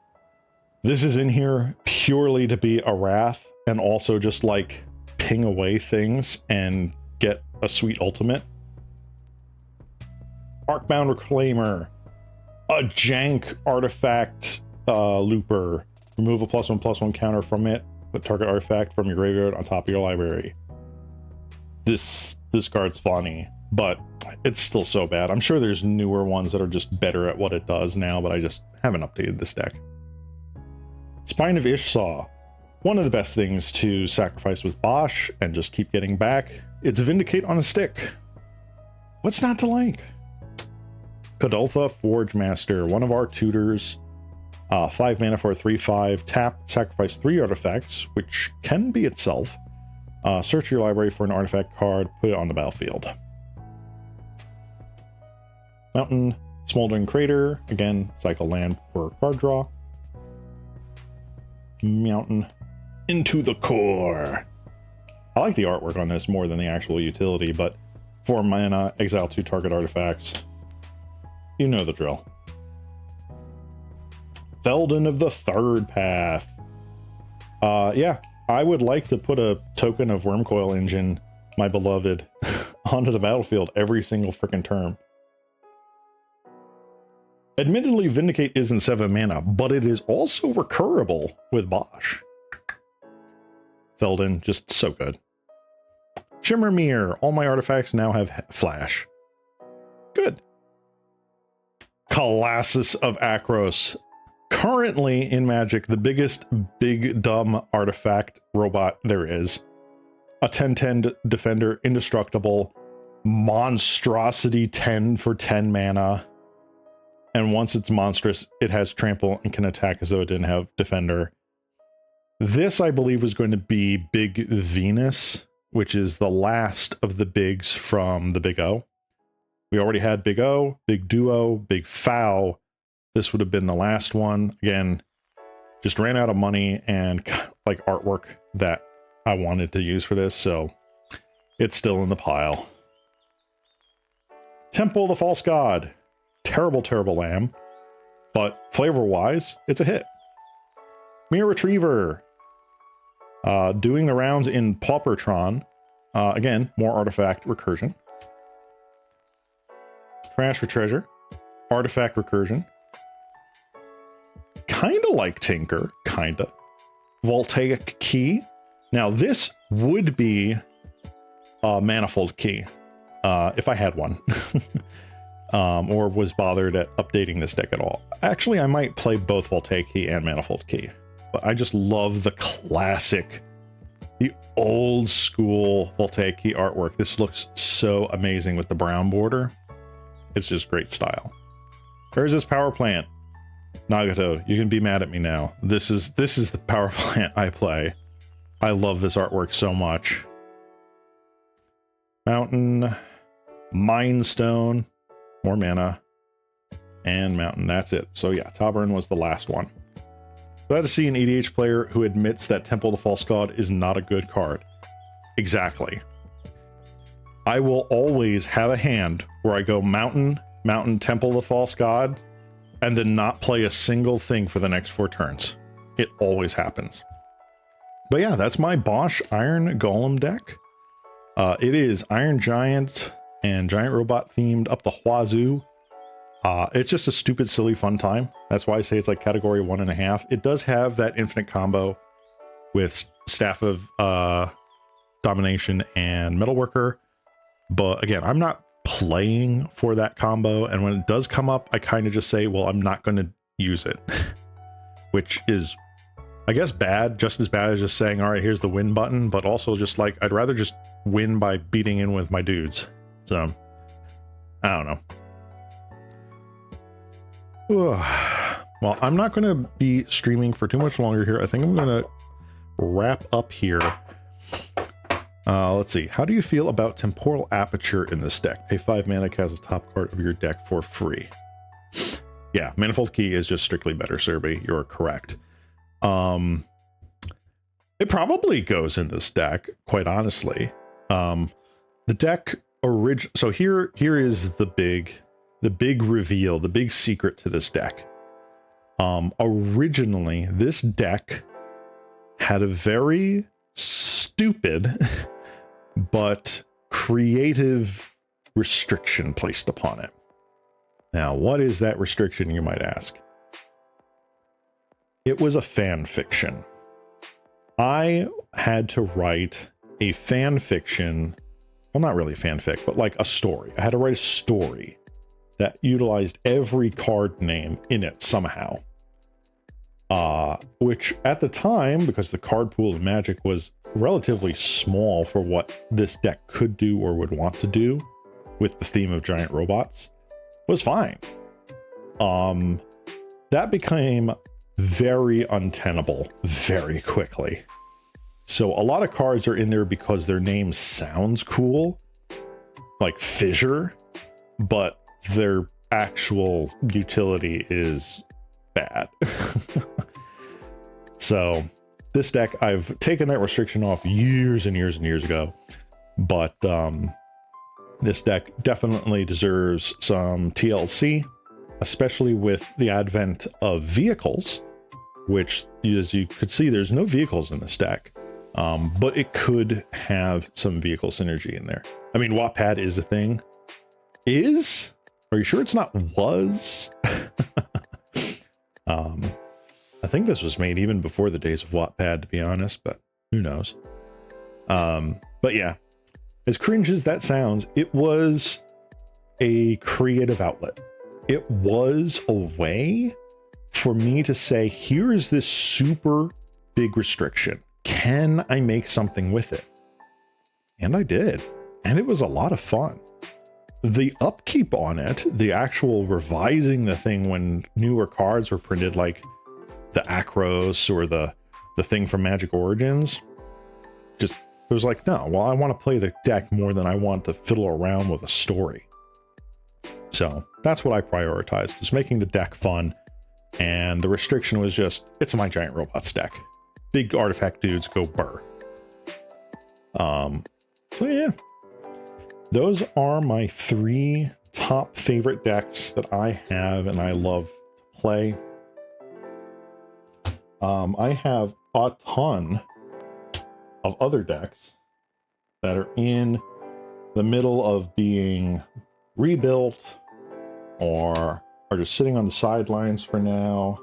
This is in here purely to be a wrath and also just like ping away things and get a sweet ultimate. Arcbound Reclaimer. A jank artifact looper. Remove a +1/+1 counter from it. Put target artifact from your graveyard on top of your library. This card's funny, but it's still so bad. I'm sure there's newer ones that are just better at what it does now, but I just haven't updated this deck. Spine of Ishsaw. One of the best things to sacrifice with Bosch and just keep getting back. It's Vindicate on a stick. What's not to like? Kadoltha Forge Master, one of our tutors. 5 mana for a 3/5. Tap, sacrifice 3 artifacts, which can be itself. Search your library for an artifact card, put it on the battlefield. Mountain, Smoldering Crater. Again, cycle land for card draw. Mountain, Into the Core. I like the artwork on this more than the actual utility, but 4 mana, exile 2 target artifacts. You know the drill. Felden of the Third Path. Yeah, I would like to put a token of Wormcoil Engine, my beloved, onto the battlefield every single freaking turn. Admittedly, Vindicate isn't 7 mana, but it is also recurable with Bosch. Felden, just so good. Shimmermere, all my artifacts now have flash. Good. Colossus of Akros. Currently in Magic, the biggest big dumb artifact robot there is. A 10/10 defender, indestructible, monstrosity 10 for 10 mana. And once it's monstrous, it has trample and can attack as though it didn't have defender. This, I believe, was going to be Big Venus, which is the last of the bigs from the Big O. We already had Big O, Big Duo, Big Fow. This would have been the last one. Again, just ran out of money and like artwork that I wanted to use for this, so it's still in the pile. Temple of the False God. Terrible, terrible lamb, but flavor-wise, it's a hit. Mirror Retriever. Doing the rounds in Paupertron. Again, more artifact recursion. Trash for treasure. Artifact recursion. Kinda like Tinker, kinda. Voltaic Key. Now this would be a Manifold Key, if I had one. Or was bothered at updating this deck at all. Actually, I might play both Voltaic Key and Manifold Key. But I just love the classic, the old school Voltaic Key artwork. This looks so amazing with the brown border. It's just great style. Where's this power plant? Nagato, you can be mad at me now. This is the power plant I play. I love this artwork so much. Mountain, Mind Stone, more mana, and Mountain. That's it. So yeah, Tauburn was the last one. Glad to see an EDH player who admits that Temple of the False God is not a good card. Exactly. I will always have a hand where I go Mountain, Mountain, Temple of the False God, and then not play a single thing for the next 4 turns. It always happens. But yeah, that's my Bosch Iron Golem deck. It is Iron Giant and Giant Robot themed up the wazoo. It's just a stupid, silly, fun time. That's why I say it's like category 1.5. It does have that infinite combo with Staff of Domination and Metalworker. But again, I'm not playing for that combo. And when it does come up, I kind of just say, well, I'm not going to use it. Which is, I guess, bad. Just as bad as just saying, all right, here's the win button. But also just like, I'd rather just win by beating in with my dudes. So, I don't know. Well, I'm not going to be streaming for too much longer here. I think I'm going to wrap up here. Let's see. How do you feel about Temporal Aperture in this deck? Pay 5 mana, cast the top card of your deck for free. Yeah, Manifold Key is just strictly better, Serby. You're correct. It probably goes in this deck, quite honestly. The deck so here is the big reveal, the big secret to this deck. Originally, this deck had a very stupid but creative restriction placed upon it. Now, what is that restriction, you might ask? It was a fan fiction. I had to write a fan fiction, well, not really fanfic, but like a story. I had to write a story that utilized every card name in it somehow. Which at the time, because the card pool of Magic was relatively small for what this deck could do or would want to do with the theme of giant robots, was fine. That became very untenable very quickly. So a lot of cards are in there because their name sounds cool, like Fissure, but their actual utility is bad. So this deck, I've taken that restriction off years and years and years ago, but this deck definitely deserves some TLC, especially with the advent of vehicles, which, as you could see, there's no vehicles in this deck, but it could have some vehicle synergy in there. I mean, Wattpad is a thing. Is? Are you sure it's not was? I think this was made even before the days of Wattpad, to be honest, but who knows? But yeah, as cringe as that sounds, it was a creative outlet. It was a way for me to say, here's this super big restriction. Can I make something with it? And I did. And it was a lot of fun. the upkeep on it, the actual revising the thing when newer cards were printed, like the Akros or the thing from Magic Origins, just it was like, no, well, I want to play the deck more than I want to fiddle around with a story. So that's what I prioritized, was making the deck fun. And the restriction was just, it's my Giant Robots deck. Big artifact dudes go burr. So yeah, those are my 3 top favorite decks that I have and I love to play. I have a ton of other decks that are in the middle of being rebuilt or are just sitting on the sidelines for now,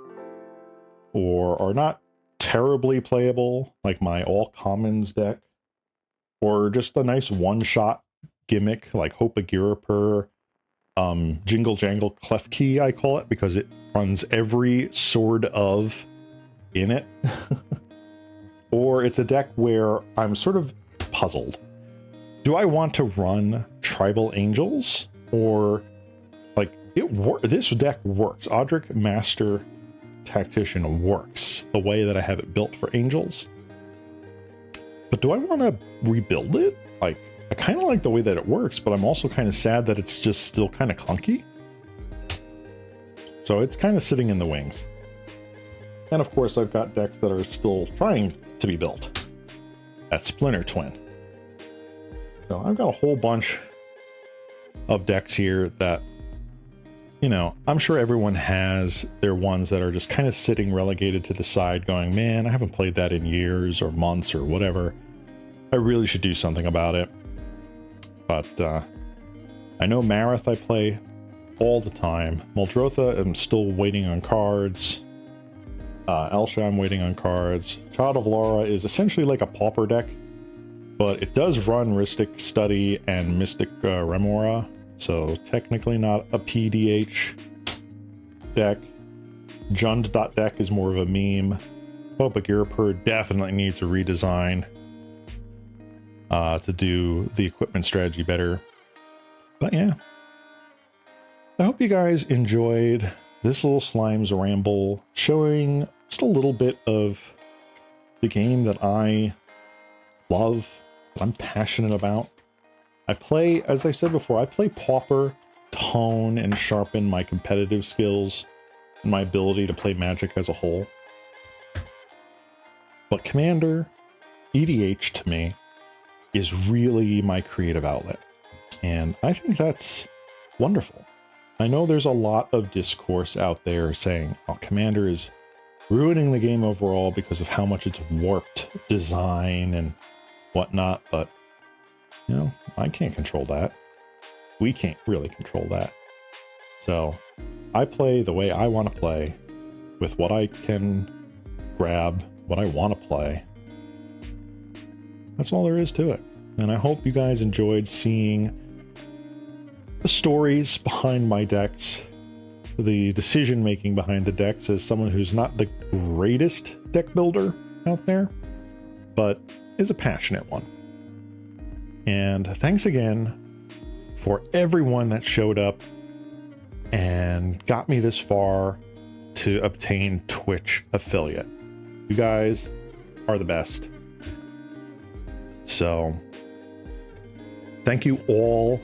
or are not terribly playable, like my all commons deck, or just a nice one-shot gimmick like Hope Agirapur, Jingle Jangle Clef Key, I call it, because it runs every sort of in it. Or it's a deck where I'm sort of puzzled. Do I want to run Tribal Angels? Or, like, this deck works. Audric Master Tactician works the way that I have it built for Angels. But do I want to rebuild it? Like, I kind of like the way that it works, but I'm also kind of sad that it's just still kind of clunky. So it's kind of sitting in the wings. And of course, I've got decks that are still trying to be built. That's Splinter Twin. So I've got a whole bunch of decks here that, you know, I'm sure everyone has their ones that are just kind of sitting relegated to the side going, man, I haven't played that in years or months or whatever. I really should do something about it. But I know Marith I play all the time. Muldrotha, I'm still waiting on cards. Elsha, I'm waiting on cards. Child of Laura is essentially like a pauper deck, but it does run Rhystic Study and Mystic Remora, so technically not a PDH deck. Jund.deck is more of a meme. Hope Agirapur definitely needs a redesign to do the equipment strategy better. But yeah, I hope you guys enjoyed this little Slimes ramble, showing just a little bit of the game that I love, that I'm passionate about. I play, as I said before, I play pauper to hone and sharpen my competitive skills and my ability to play Magic as a whole. But Commander, EDH to me, is really my creative outlet. And I think that's wonderful. I know there's a lot of discourse out there saying, oh, Commander is ruining the game overall because of how much it's warped design and whatnot, but, you know, I can't control that. We can't really control that. So I play the way I want to play, with what I can grab, what I want to play. That's all there is to it. And I hope you guys enjoyed seeing the stories behind my decks, the decision making behind the decks, as someone who's not the greatest deck builder out there, but is a passionate one. And thanks again for everyone that showed up and got me this far to obtain Twitch affiliate. You guys are the best. So thank you all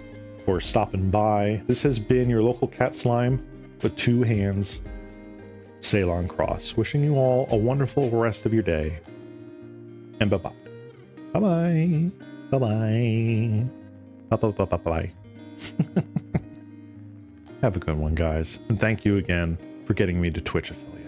for stopping by. This has been your local cat slime with 2 hands, Ceylon Cross, wishing you all a wonderful rest of your day. And bye-bye. Bye-bye. Bye-bye. Bye-bye. Have a good one, guys. And thank you again for getting me to Twitch affiliate.